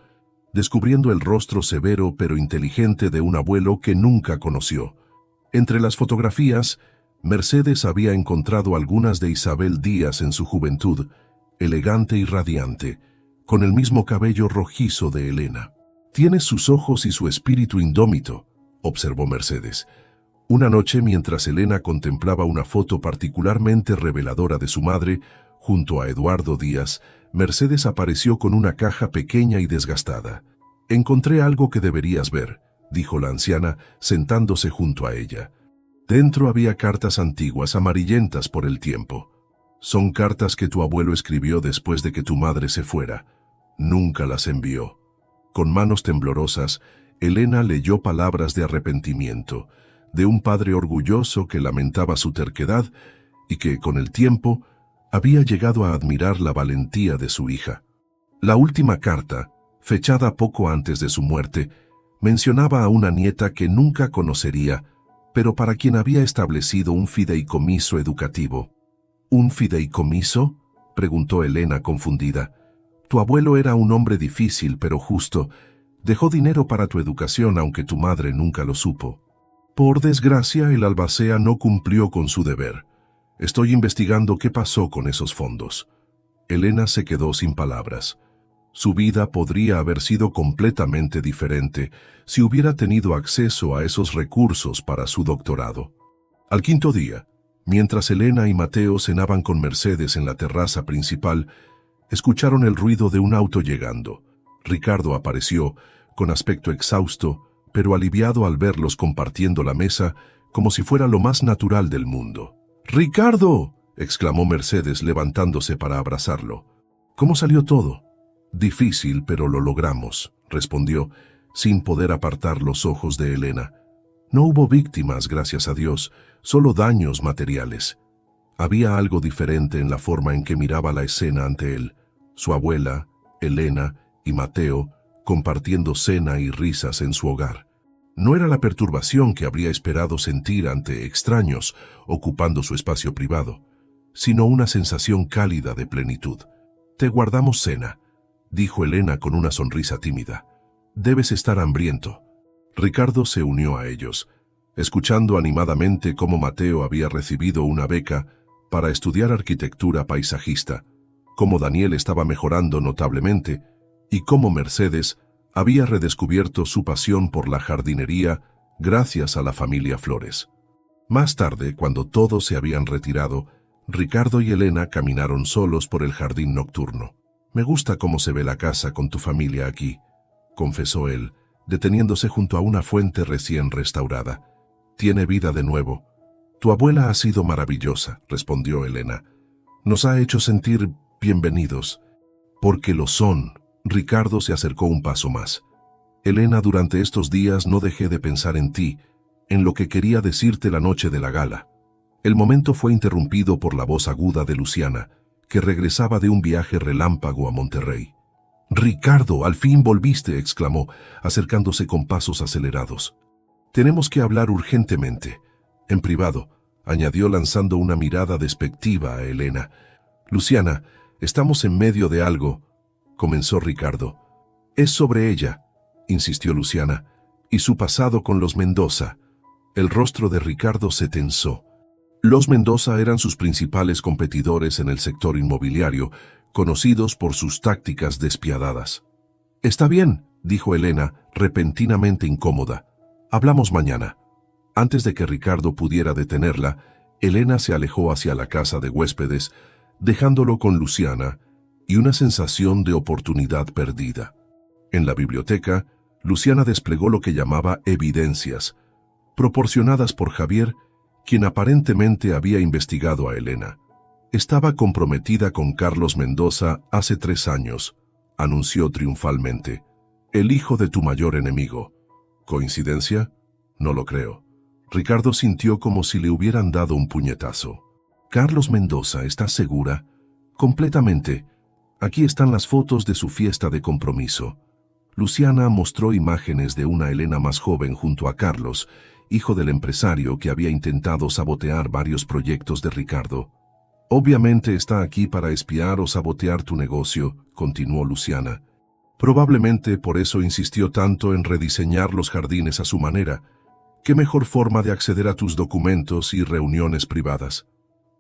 descubriendo el rostro severo pero inteligente de un abuelo que nunca conoció. Entre las fotografías, Mercedes había encontrado algunas de Isabel Díaz en su juventud, elegante y radiante, con el mismo cabello rojizo de Elena. «Tiene sus ojos y su espíritu indómito», observó Mercedes. Una noche, mientras Elena contemplaba una foto particularmente reveladora de su madre, junto a Eduardo Díaz, Mercedes apareció con una caja pequeña y desgastada. «Encontré algo que deberías ver», dijo la anciana, sentándose junto a ella. Dentro había cartas antiguas, amarillentas por el tiempo. «Son cartas que tu abuelo escribió después de que tu madre se fuera. Nunca las envió». Con manos temblorosas, Elena leyó palabras de arrepentimiento, de un padre orgulloso que lamentaba su terquedad y que, con el tiempo, había llegado a admirar la valentía de su hija. La última carta, fechada poco antes de su muerte, mencionaba a una nieta que nunca conocería, pero para quien había establecido un fideicomiso educativo. «¿Un fideicomiso?», preguntó Elena confundida. «Tu abuelo era un hombre difícil pero justo. Dejó dinero para tu educación aunque tu madre nunca lo supo». «Por desgracia, el albacea no cumplió con su deber. Estoy investigando qué pasó con esos fondos». Elena se quedó sin palabras. Su vida podría haber sido completamente diferente si hubiera tenido acceso a esos recursos para su doctorado. Al quinto día, mientras Elena y Mateo cenaban con Mercedes en la terraza principal, escucharon el ruido de un auto llegando. Ricardo apareció, con aspecto exhausto, pero aliviado al verlos compartiendo la mesa, como si fuera lo más natural del mundo. «¡Ricardo!», exclamó Mercedes levantándose para abrazarlo. «¿Cómo salió todo?». «Difícil, pero lo logramos», respondió, sin poder apartar los ojos de Elena. «No hubo víctimas, gracias a Dios, solo daños materiales». Había algo diferente en la forma en que miraba la escena ante él. Su abuela, Elena y Mateo compartiendo cena y risas en su hogar. No era la perturbación que habría esperado sentir ante extraños ocupando su espacio privado, sino una sensación cálida de plenitud. «Te guardamos cena», dijo Elena con una sonrisa tímida. «Debes estar hambriento». Ricardo se unió a ellos, escuchando animadamente cómo Mateo había recibido una beca para estudiar arquitectura paisajista, cómo Daniel estaba mejorando notablemente y cómo Mercedes había redescubierto su pasión por la jardinería gracias a la familia Flores. Más tarde, cuando todos se habían retirado, Ricardo y Elena caminaron solos por el jardín nocturno. «Me gusta cómo se ve la casa con tu familia aquí», confesó él, deteniéndose junto a una fuente recién restaurada. «Tiene vida de nuevo». «Tu abuela ha sido maravillosa», respondió Elena. «Nos ha hecho sentir bienvenidos». «Porque lo son». Ricardo se acercó un paso más. «Elena, durante estos días no dejé de pensar en ti, en lo que quería decirte la noche de la gala». El momento fue interrumpido por la voz aguda de Luciana, que regresaba de un viaje relámpago a Monterrey. «Ricardo, al fin volviste», exclamó, acercándose con pasos acelerados. «Tenemos que hablar urgentemente. En privado», añadió lanzando una mirada despectiva a Elena. Luciana, estamos en medio de algo, comenzó Ricardo. Es sobre ella, insistió Luciana, y su pasado con los Mendoza. El rostro de Ricardo se tensó. Los Mendoza eran sus principales competidores en el sector inmobiliario, conocidos por sus tácticas despiadadas. Está bien, dijo Elena, repentinamente incómoda. Hablamos mañana. Antes de que Ricardo pudiera detenerla, Elena se alejó hacia la casa de huéspedes, dejándolo con Luciana y una sensación de oportunidad perdida. En la biblioteca, Luciana desplegó lo que llamaba evidencias, proporcionadas por Javier, quien aparentemente había investigado a Elena. Estaba comprometida con Carlos Mendoza hace 3 años, anunció triunfalmente. El hijo de tu mayor enemigo. ¿Coincidencia? No lo creo. Ricardo sintió como si le hubieran dado un puñetazo. Carlos Mendoza, ¿estás segura? Completamente. Aquí están las fotos de su fiesta de compromiso. Luciana mostró imágenes de una Elena más joven junto a Carlos, hijo del empresario que había intentado sabotear varios proyectos de Ricardo. Obviamente está aquí para espiar o sabotear tu negocio, continuó Luciana. Probablemente por eso insistió tanto en rediseñar los jardines a su manera. ¿Qué mejor forma de acceder a tus documentos y reuniones privadas?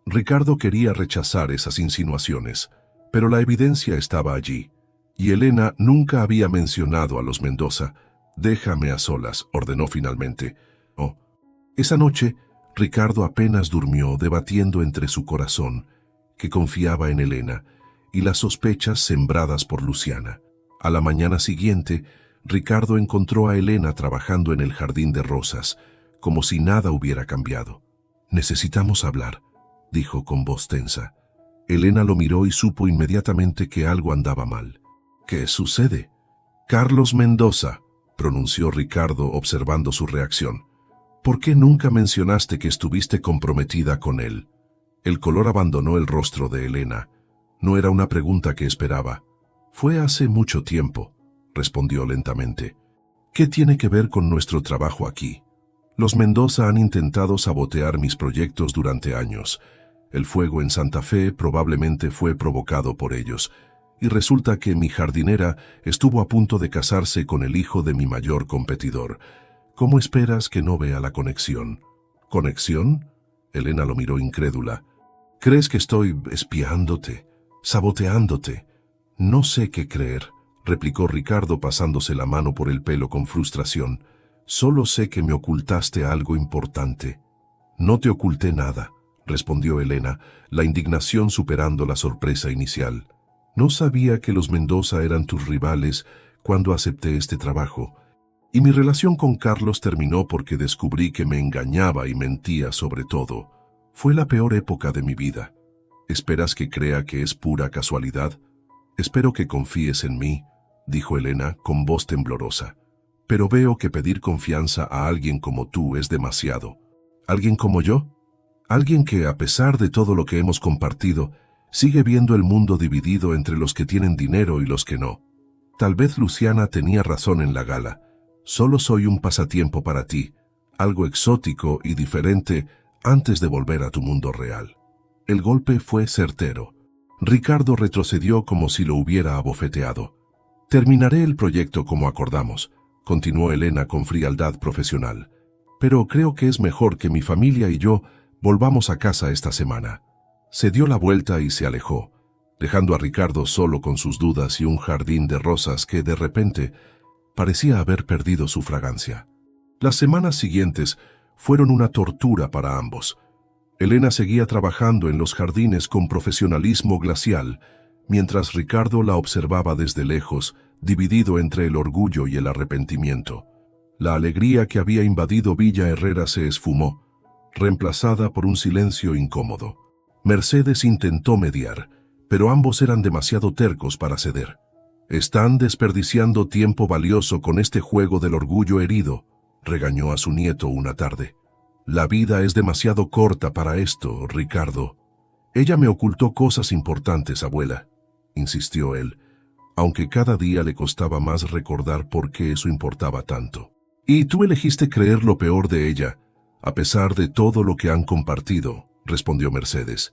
Ricardo quería rechazar esas insinuaciones, pero la evidencia estaba allí, y Elena nunca había mencionado a los Mendoza. Déjame a solas, ordenó finalmente. Oh. Esa noche, Ricardo apenas durmió debatiendo entre su corazón, que confiaba en Elena, y las sospechas sembradas por Luciana. A la mañana siguiente, Ricardo encontró a Elena trabajando en el jardín de rosas, como si nada hubiera cambiado. Necesitamos hablar, dijo con voz tensa. Elena lo miró y supo inmediatamente que algo andaba mal. ¿Qué sucede? Carlos Mendoza, pronunció Ricardo observando su reacción. ¿Por qué nunca mencionaste que estuviste comprometida con él? El color abandonó el rostro de Elena. No era una pregunta que esperaba. Fue hace mucho tiempo, respondió lentamente. ¿Qué tiene que ver con nuestro trabajo aquí? Los Mendoza han intentado sabotear mis proyectos durante años. El fuego en Santa Fe probablemente fue provocado por ellos, y resulta que mi jardinera estuvo a punto de casarse con el hijo de mi mayor competidor. ¿Cómo esperas que no vea la conexión? ¿Conexión? Elena lo miró incrédula. ¿Crees que estoy espiándote, saboteándote? No sé qué creer, replicó Ricardo pasándose la mano por el pelo con frustración. Solo sé que me ocultaste algo importante. No te oculté nada, respondió Elena, la indignación superando la sorpresa inicial. No sabía que los Mendoza eran tus rivales cuando acepté este trabajo. Y mi relación con Carlos terminó porque descubrí que me engañaba y mentía sobre todo. Fue la peor época de mi vida. ¿Esperas que crea que es pura casualidad? Espero que confíes en mí, dijo Elena con voz temblorosa. Pero veo que pedir confianza a alguien como tú es demasiado. ¿Alguien como yo? Alguien que, a pesar de todo lo que hemos compartido, sigue viendo el mundo dividido entre los que tienen dinero y los que no. Tal vez Luciana tenía razón en la gala. Solo soy un pasatiempo para ti, algo exótico y diferente antes de volver a tu mundo real. El golpe fue certero. Ricardo retrocedió como si lo hubiera abofeteado. Terminaré el proyecto como acordamos, continuó Elena con frialdad profesional. Pero creo que es mejor que mi familia y yo volvamos a casa esta semana. Se dio la vuelta y se alejó, dejando a Ricardo solo con sus dudas y un jardín de rosas que, de repente, parecía haber perdido su fragancia. Las semanas siguientes fueron una tortura para ambos. Elena seguía trabajando en los jardines con profesionalismo glacial, mientras Ricardo la observaba desde lejos, dividido entre el orgullo y el arrepentimiento. La alegría que había invadido Villa Herrera se esfumó, reemplazada por un silencio incómodo. Mercedes intentó mediar, pero ambos eran demasiado tercos para ceder. «Están desperdiciando tiempo valioso con este juego del orgullo herido», regañó a su nieto una tarde. «La vida es demasiado corta para esto, Ricardo». «Ella me ocultó cosas importantes, abuela», insistió él, aunque cada día le costaba más recordar por qué eso importaba tanto. «Y tú elegiste creer lo peor de ella», A pesar de todo lo que han compartido, respondió Mercedes.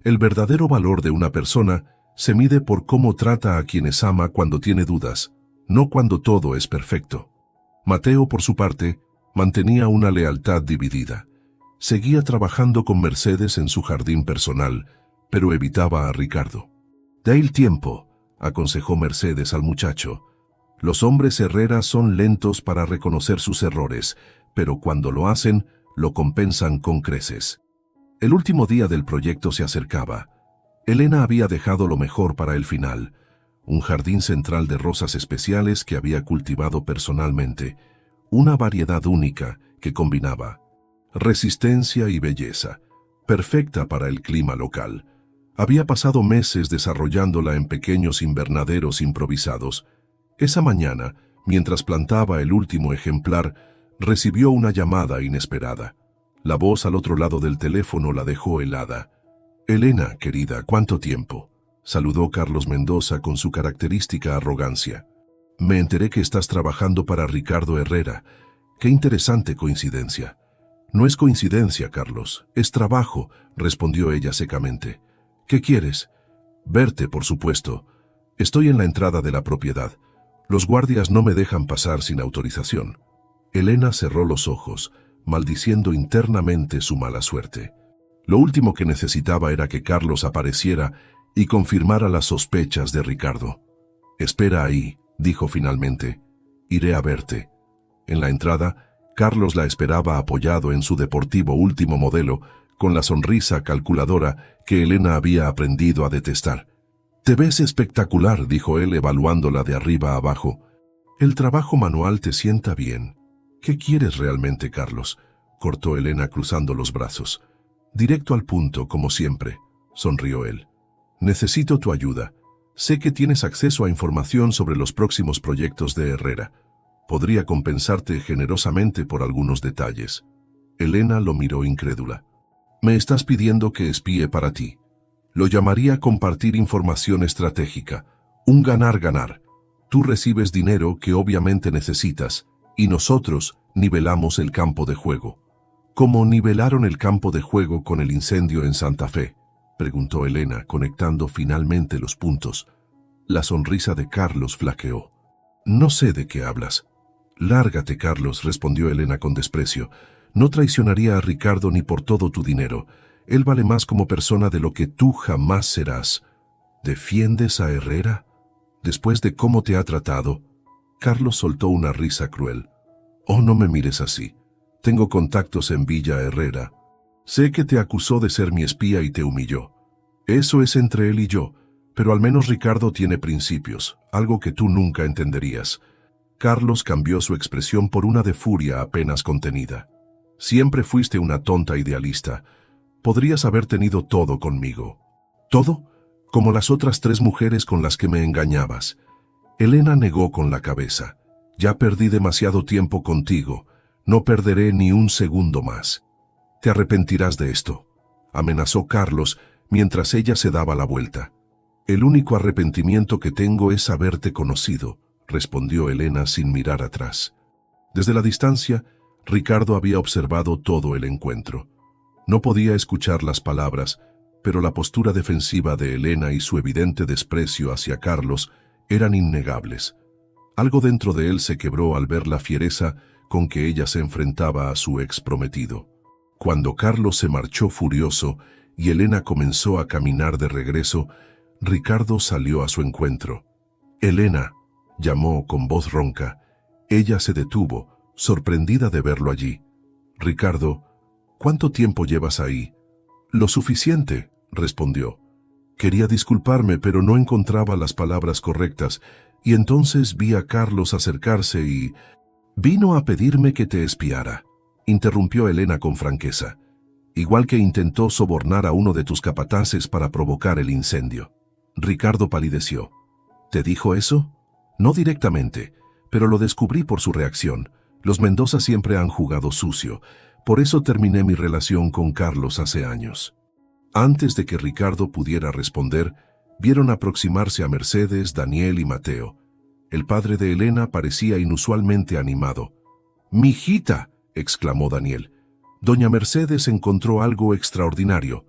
El verdadero valor de una persona se mide por cómo trata a quienes ama cuando tiene dudas, no cuando todo es perfecto. Mateo, por su parte, mantenía una lealtad dividida. Seguía trabajando con Mercedes en su jardín personal, pero evitaba a Ricardo. «Dale tiempo», aconsejó Mercedes al muchacho. «Los hombres Herrera son lentos para reconocer sus errores, pero cuando lo hacen, lo compensan con creces». El último día del proyecto se acercaba. Elena había dejado lo mejor para el final, un jardín central de rosas especiales que había cultivado personalmente, una variedad única que combinaba resistencia y belleza, perfecta para el clima local. Había pasado meses desarrollándola en pequeños invernaderos improvisados. Esa mañana, mientras plantaba el último ejemplar, recibió una llamada inesperada. La voz al otro lado del teléfono la dejó helada. «Elena, querida, ¿cuánto tiempo?», saludó Carlos Mendoza con su característica arrogancia. «Me enteré que estás trabajando para Ricardo Herrera. Qué interesante coincidencia». «No es coincidencia, Carlos, es trabajo», respondió ella secamente. «¿Qué quieres?» «Verte, por supuesto. Estoy en la entrada de la propiedad. Los guardias no me dejan pasar sin autorización». Elena cerró los ojos, maldiciendo internamente su mala suerte. Lo último que necesitaba era que Carlos apareciera y confirmara las sospechas de Ricardo. «Espera ahí», dijo finalmente. «Iré a verte». En la entrada, Carlos la esperaba apoyado en su deportivo último modelo, con la sonrisa calculadora que Elena había aprendido a detestar. «Te ves espectacular», dijo él evaluándola de arriba a abajo. «El trabajo manual te sienta bien». «¿Qué quieres realmente, Carlos?», cortó Elena cruzando los brazos. «Directo al punto, como siempre», sonrió él. «Necesito tu ayuda. Sé que tienes acceso a información sobre los próximos proyectos de Herrera. Podría compensarte generosamente por algunos detalles». Elena lo miró incrédula. «Me estás pidiendo que espíe para ti. Lo llamaría compartir información estratégica. Un ganar-ganar. Tú recibes dinero que obviamente necesitas, y nosotros nivelamos el campo de juego». «¿Cómo nivelaron el campo de juego con el incendio en Santa Fe?», preguntó Elena, conectando finalmente los puntos. La sonrisa de Carlos flaqueó. «No sé de qué hablas». «Lárgate, Carlos», respondió Elena con desprecio. «No traicionaría a Ricardo ni por todo tu dinero. Él vale más como persona de lo que tú jamás serás». «¿Defiendes a Herrera? Después de cómo te ha tratado». Carlos soltó una risa cruel. «Oh, no me mires así. Tengo contactos en Villa Herrera. Sé que te acusó de ser mi espía y te humilló. Eso es entre él y yo, pero al menos Ricardo tiene principios, algo que tú nunca entenderías». Carlos cambió su expresión por una de furia apenas contenida. «Siempre fuiste una tonta idealista. Podrías haber tenido todo conmigo». «¿Todo? Como las otras 3 mujeres con las que me engañabas». Elena negó con la cabeza. «Ya perdí demasiado tiempo contigo. No perderé ni un segundo más». «Te arrepentirás de esto», amenazó Carlos mientras ella se daba la vuelta. «El único arrepentimiento que tengo es haberte conocido», respondió Elena sin mirar atrás. Desde la distancia, Ricardo había observado todo el encuentro. No podía escuchar las palabras, pero la postura defensiva de Elena y su evidente desprecio hacia Carlos eran innegables. Algo dentro de él se quebró al ver la fiereza con que ella se enfrentaba a su ex prometido. Cuando Carlos se marchó furioso y Elena comenzó a caminar de regreso, Ricardo salió a su encuentro. «Elena», llamó con voz ronca. Ella se detuvo, sorprendida de verlo allí. «Ricardo, ¿cuánto tiempo llevas ahí?» «Lo suficiente», respondió. Quería disculparme, pero no encontraba las palabras correctas, y entonces vi a Carlos acercarse y... «Vino a pedirme que te espiara», interrumpió Elena con franqueza. «Igual que intentó sobornar a uno de tus capataces para provocar el incendio». Ricardo palideció. «¿Te dijo eso?» «No directamente, pero lo descubrí por su reacción. Los Mendoza siempre han jugado sucio. Por eso terminé mi relación con Carlos hace años». Antes de que Ricardo pudiera responder, vieron aproximarse a Mercedes, Daniel y Mateo. El padre de Elena parecía inusualmente animado. «¡Mijita!», exclamó Daniel. Doña Mercedes encontró algo extraordinario.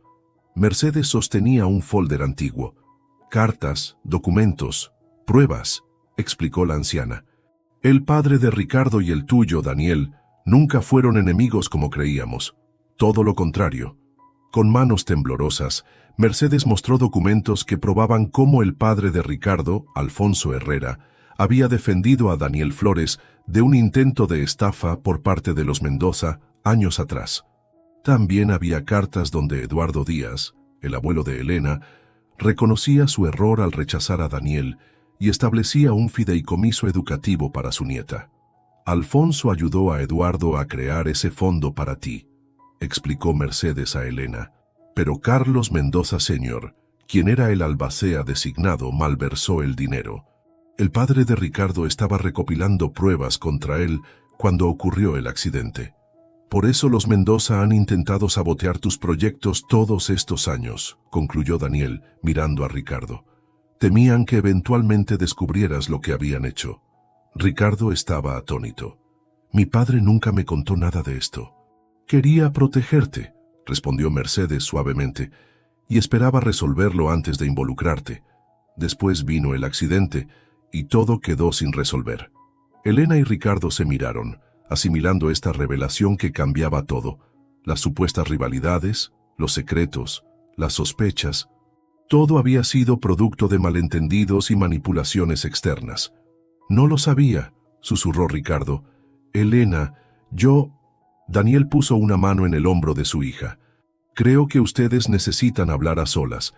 Mercedes sostenía un folder antiguo. Cartas, documentos, pruebas, explicó la anciana. El padre de Ricardo y el tuyo, Daniel, nunca fueron enemigos como creíamos. Todo lo contrario. Con manos temblorosas, Mercedes mostró documentos que probaban cómo el padre de Ricardo, Alfonso Herrera, había defendido a Daniel Flores de un intento de estafa por parte de los Mendoza años atrás. También había cartas donde Eduardo Díaz, el abuelo de Elena, reconocía su error al rechazar a Daniel y establecía un fideicomiso educativo para su nieta. Alfonso ayudó a Eduardo a crear ese fondo para ti, explicó Mercedes a Elena. Pero Carlos Mendoza Sr., quien era el albacea designado, malversó el dinero. El padre de Ricardo estaba recopilando pruebas contra él cuando ocurrió el accidente. Por eso los Mendoza han intentado sabotear tus proyectos todos estos años, concluyó Daniel, mirando a Ricardo. Temían que eventualmente descubrieras lo que habían hecho. Ricardo estaba atónito. Mi padre nunca me contó nada de esto. Quería protegerte, respondió Mercedes suavemente, y esperaba resolverlo antes de involucrarte. Después vino el accidente, y todo quedó sin resolver. Elena y Ricardo se miraron, asimilando esta revelación que cambiaba todo. Las supuestas rivalidades, los secretos, las sospechas. Todo había sido producto de malentendidos y manipulaciones externas. No lo sabía, susurró Ricardo. Elena, yo... Daniel puso una mano en el hombro de su hija. Creo que ustedes necesitan hablar a solas.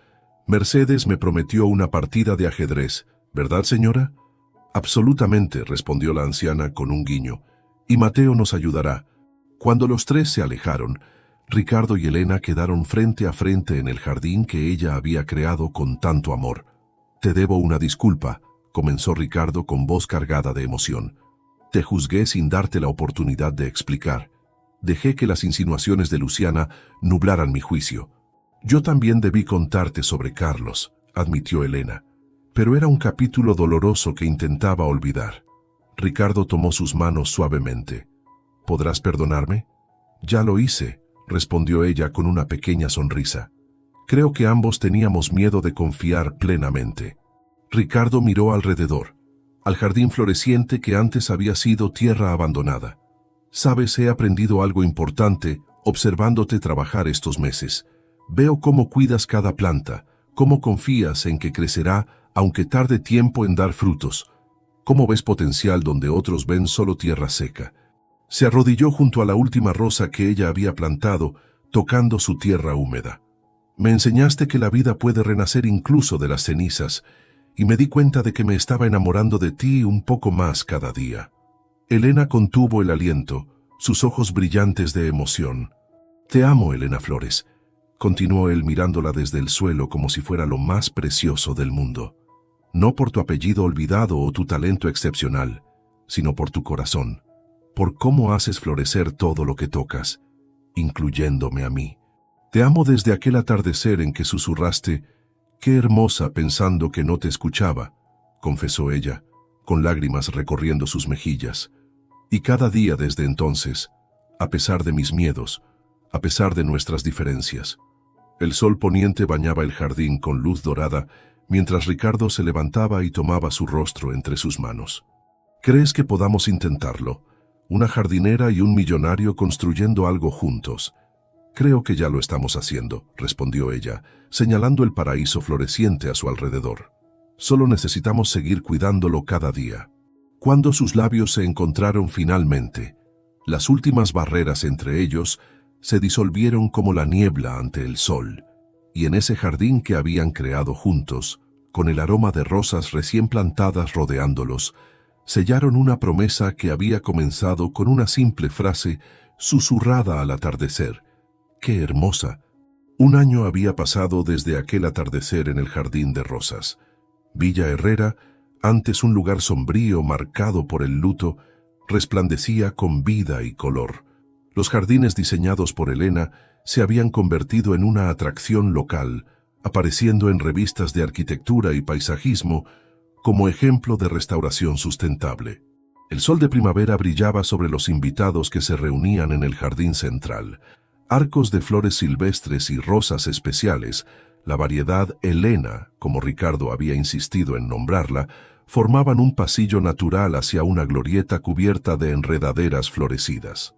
Mercedes me prometió una partida de ajedrez, ¿verdad, señora? Absolutamente, respondió la anciana con un guiño. Y Mateo nos ayudará. Cuando los tres se alejaron, Ricardo y Elena quedaron frente a frente en el jardín que ella había creado con tanto amor. Te debo una disculpa, comenzó Ricardo con voz cargada de emoción. Te juzgué sin darte la oportunidad de explicar. Dejé que las insinuaciones de Luciana nublaran mi juicio. Yo también debí contarte sobre Carlos, admitió Elena, pero era un capítulo doloroso que intentaba olvidar. Ricardo tomó sus manos suavemente. ¿Podrás perdonarme? Ya lo hice, respondió ella con una pequeña sonrisa. Creo que ambos teníamos miedo de confiar plenamente. Ricardo miró alrededor, al jardín floreciente que antes había sido tierra abandonada. Sabes, he aprendido algo importante observándote trabajar estos meses. Veo cómo cuidas cada planta, cómo confías en que crecerá aunque tarde tiempo en dar frutos. Cómo ves potencial donde otros ven solo tierra seca. Se arrodilló junto a la última rosa que ella había plantado, tocando su tierra húmeda. Me enseñaste que la vida puede renacer incluso de las cenizas, y me di cuenta de que me estaba enamorando de ti un poco más cada día. Elena contuvo el aliento, sus ojos brillantes de emoción. Te amo, Elena Flores, continuó él mirándola desde el suelo como si fuera lo más precioso del mundo. No por tu apellido olvidado o tu talento excepcional, sino por tu corazón, por cómo haces florecer todo lo que tocas, incluyéndome a mí. Te amo desde aquel atardecer en que susurraste, «Qué hermosa», pensando que no te escuchaba, confesó ella, con lágrimas recorriendo sus mejillas. Y cada día desde entonces, a pesar de mis miedos, a pesar de nuestras diferencias. El sol poniente bañaba el jardín con luz dorada, mientras Ricardo se levantaba y tomaba su rostro entre sus manos. ¿Crees que podamos intentarlo? Una jardinera y un millonario construyendo algo juntos. Creo que ya lo estamos haciendo, respondió ella, señalando el paraíso floreciente a su alrededor. Solo necesitamos seguir cuidándolo cada día. Cuando sus labios se encontraron finalmente, las últimas barreras entre ellos se disolvieron como la niebla ante el sol, y en ese jardín que habían creado juntos, con el aroma de rosas recién plantadas rodeándolos, sellaron una promesa que había comenzado con una simple frase susurrada al atardecer. ¡Qué hermosa! Un año había pasado desde aquel atardecer en el jardín de rosas. Villa Herrera, antes un lugar sombrío marcado por el luto, resplandecía con vida y color. Los jardines diseñados por Elena se habían convertido en una atracción local, apareciendo en revistas de arquitectura y paisajismo como ejemplo de restauración sustentable. El sol de primavera brillaba sobre los invitados que se reunían en el jardín central. Arcos de flores silvestres y rosas especiales, la variedad Helena, como Ricardo había insistido en nombrarla, formaban un pasillo natural hacia una glorieta cubierta de enredaderas florecidas.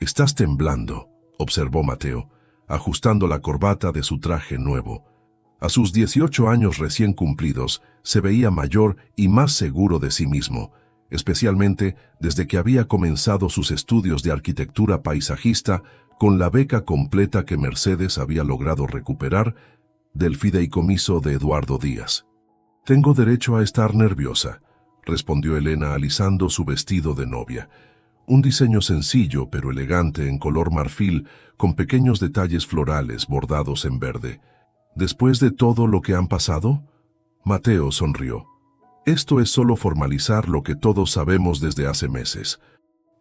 «Estás temblando», observó Mateo, ajustando la corbata de su traje nuevo. A sus 18 años recién cumplidos, se veía mayor y más seguro de sí mismo, especialmente desde que había comenzado sus estudios de arquitectura paisajista con la beca completa que Mercedes había logrado recuperar del fideicomiso de Eduardo Díaz. «Tengo derecho a estar nerviosa», respondió Helena alisando su vestido de novia. Un diseño sencillo pero elegante en color marfil con pequeños detalles florales bordados en verde. «¿Después de todo lo que han pasado?». Mateo sonrió. «Esto es solo formalizar lo que todos sabemos desde hace meses».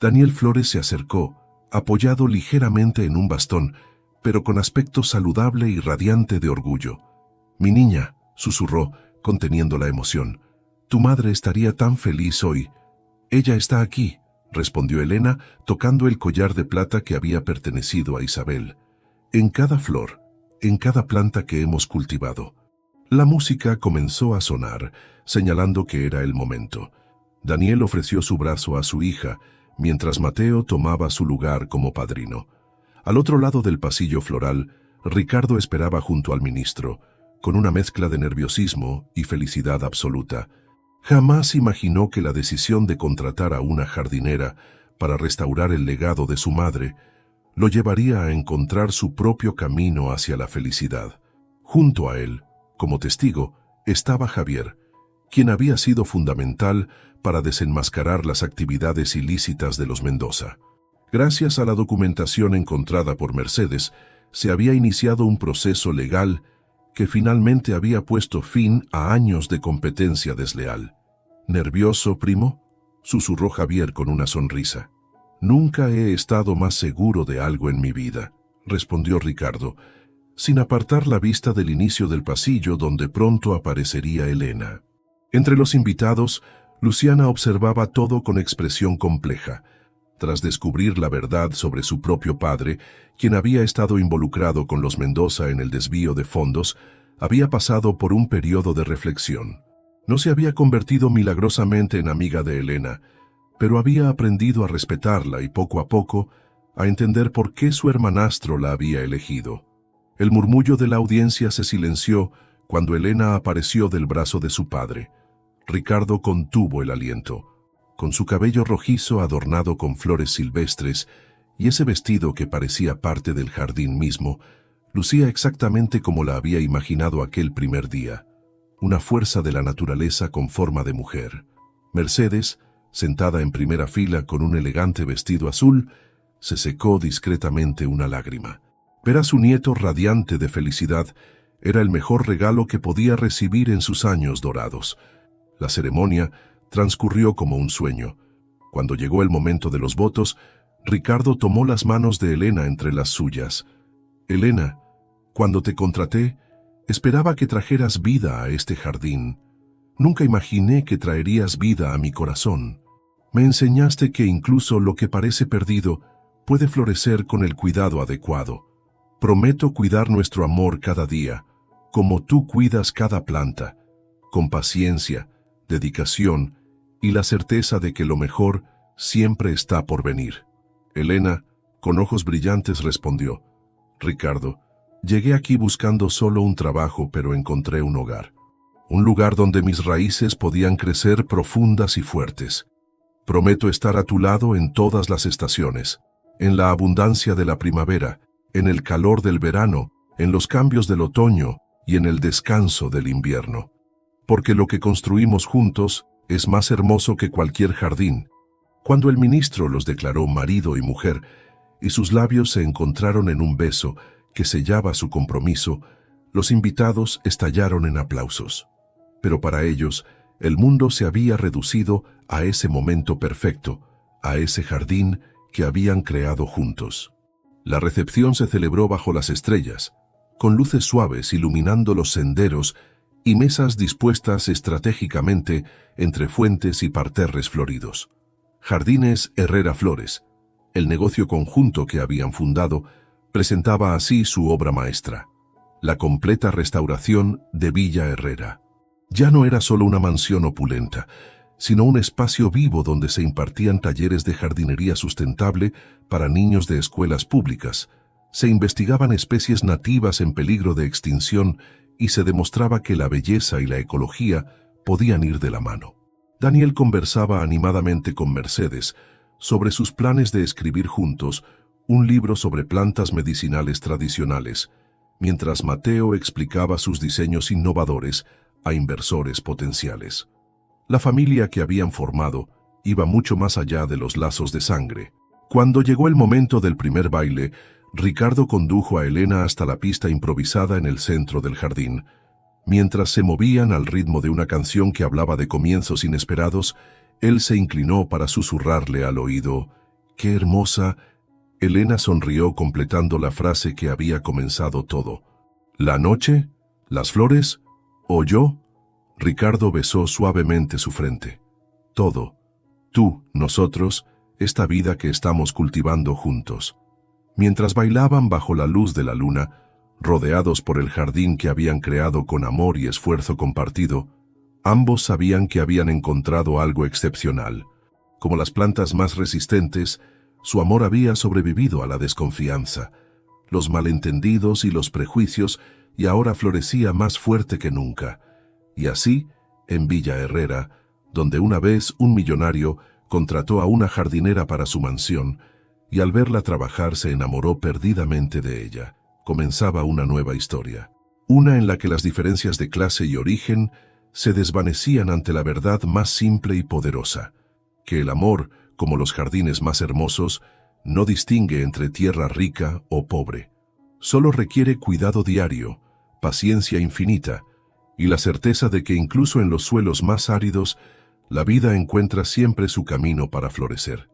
Daniel Flores se acercó, apoyado ligeramente en un bastón, pero con aspecto saludable y radiante de orgullo. «Mi niña», susurró, conteniendo la emoción, «tu madre estaría tan feliz hoy». «Ella está aquí», respondió Helena, tocando el collar de plata que había pertenecido a Isabel. «En cada flor, en cada planta que hemos cultivado». La música comenzó a sonar, señalando que era el momento. Daniel ofreció su brazo a su hija, mientras Mateo tomaba su lugar como padrino. Al otro lado del pasillo floral, Ricardo esperaba junto al ministro, con una mezcla de nerviosismo y felicidad absoluta. Jamás imaginó que la decisión de contratar a una jardinera para restaurar el legado de su madre lo llevaría a encontrar su propio camino hacia la felicidad. Junto a él, como testigo, estaba Javier, quien había sido fundamental para desenmascarar las actividades ilícitas de los Mendoza. Gracias a la documentación encontrada por Mercedes, se había iniciado un proceso legal que finalmente había puesto fin a años de competencia desleal. «¿Nervioso, primo?», susurró Javier con una sonrisa. «Nunca he estado más seguro de algo en mi vida», respondió Ricardo, sin apartar la vista del inicio del pasillo donde pronto aparecería Helena. Entre los invitados, Luciana observaba todo con expresión compleja. Tras descubrir la verdad sobre su propio padre, quien había estado involucrado con los Mendoza en el desvío de fondos, había pasado por un periodo de reflexión. No se había convertido milagrosamente en amiga de Helena, pero había aprendido a respetarla y poco a poco a entender por qué su hermanastro la había elegido. El murmullo de la audiencia se silenció cuando Helena apareció del brazo de su padre. Ricardo contuvo el aliento. Con su cabello rojizo adornado con flores silvestres y ese vestido que parecía parte del jardín mismo, lucía exactamente como la había imaginado aquel primer día. Una fuerza de la naturaleza con forma de mujer. Mercedes, sentada en primera fila con un elegante vestido azul, se secó discretamente una lágrima. Ver a su nieto radiante de felicidad era el mejor regalo que podía recibir en sus años dorados. La ceremonia transcurrió como un sueño. Cuando llegó el momento de los votos, Ricardo tomó las manos de Helena entre las suyas. «Helena, cuando te contraté, esperaba que trajeras vida a este jardín. Nunca imaginé que traerías vida a mi corazón. Me enseñaste que incluso lo que parece perdido puede florecer con el cuidado adecuado. Prometo cuidar nuestro amor cada día, como tú cuidas cada planta, con paciencia, dedicación y la certeza de que lo mejor siempre está por venir». Helena, con ojos brillantes, respondió: «Ricardo, llegué aquí buscando solo un trabajo, pero encontré un hogar. Un lugar donde mis raíces podían crecer profundas y fuertes. Prometo estar a tu lado en todas las estaciones, en la abundancia de la primavera, en el calor del verano, en los cambios del otoño y en el descanso del invierno. Porque lo que construimos juntos es más hermoso que cualquier jardín». Cuando el ministro los declaró marido y mujer, y sus labios se encontraron en un beso que sellaba su compromiso, los invitados estallaron en aplausos. Pero para ellos, el mundo se había reducido a ese momento perfecto, a ese jardín que habían creado juntos. La recepción se celebró bajo las estrellas, con luces suaves iluminando los senderos y mesas dispuestas estratégicamente entre fuentes y parterres floridos. Jardines Herrera Flores, el negocio conjunto que habían fundado, presentaba así su obra maestra, la completa restauración de Villa Herrera. Ya no era solo una mansión opulenta, sino un espacio vivo donde se impartían talleres de jardinería sustentable para niños de escuelas públicas, se investigaban especies nativas en peligro de extinción y se demostraba que la belleza y la ecología podían ir de la mano. Daniel conversaba animadamente con Mercedes sobre sus planes de escribir juntos un libro sobre plantas medicinales tradicionales, mientras Mateo explicaba sus diseños innovadores a inversores potenciales. La familia que habían formado iba mucho más allá de los lazos de sangre. Cuando llegó el momento del primer baile, Ricardo condujo a Elena hasta la pista improvisada en el centro del jardín. Mientras se movían al ritmo de una canción que hablaba de comienzos inesperados, él se inclinó para susurrarle al oído: «¡Qué hermosa!». Elena sonrió completando la frase que había comenzado todo. «¿La noche? ¿Las flores? ¿O yo?». Ricardo besó suavemente su frente. «Todo. Tú, nosotros, esta vida que estamos cultivando juntos». Mientras bailaban bajo la luz de la luna, rodeados por el jardín que habían creado con amor y esfuerzo compartido, ambos sabían que habían encontrado algo excepcional. Como las plantas más resistentes, su amor había sobrevivido a la desconfianza, los malentendidos y los prejuicios, y ahora florecía más fuerte que nunca. Y así, en Villa Herrera, donde una vez un millonario contrató a una jardinera para su mansión, y al verla trabajar se enamoró perdidamente de ella, comenzaba una nueva historia. Una en la que las diferencias de clase y origen se desvanecían ante la verdad más simple y poderosa, que el amor, como los jardines más hermosos, no distingue entre tierra rica o pobre. Solo requiere cuidado diario, paciencia infinita, y la certeza de que incluso en los suelos más áridos, la vida encuentra siempre su camino para florecer.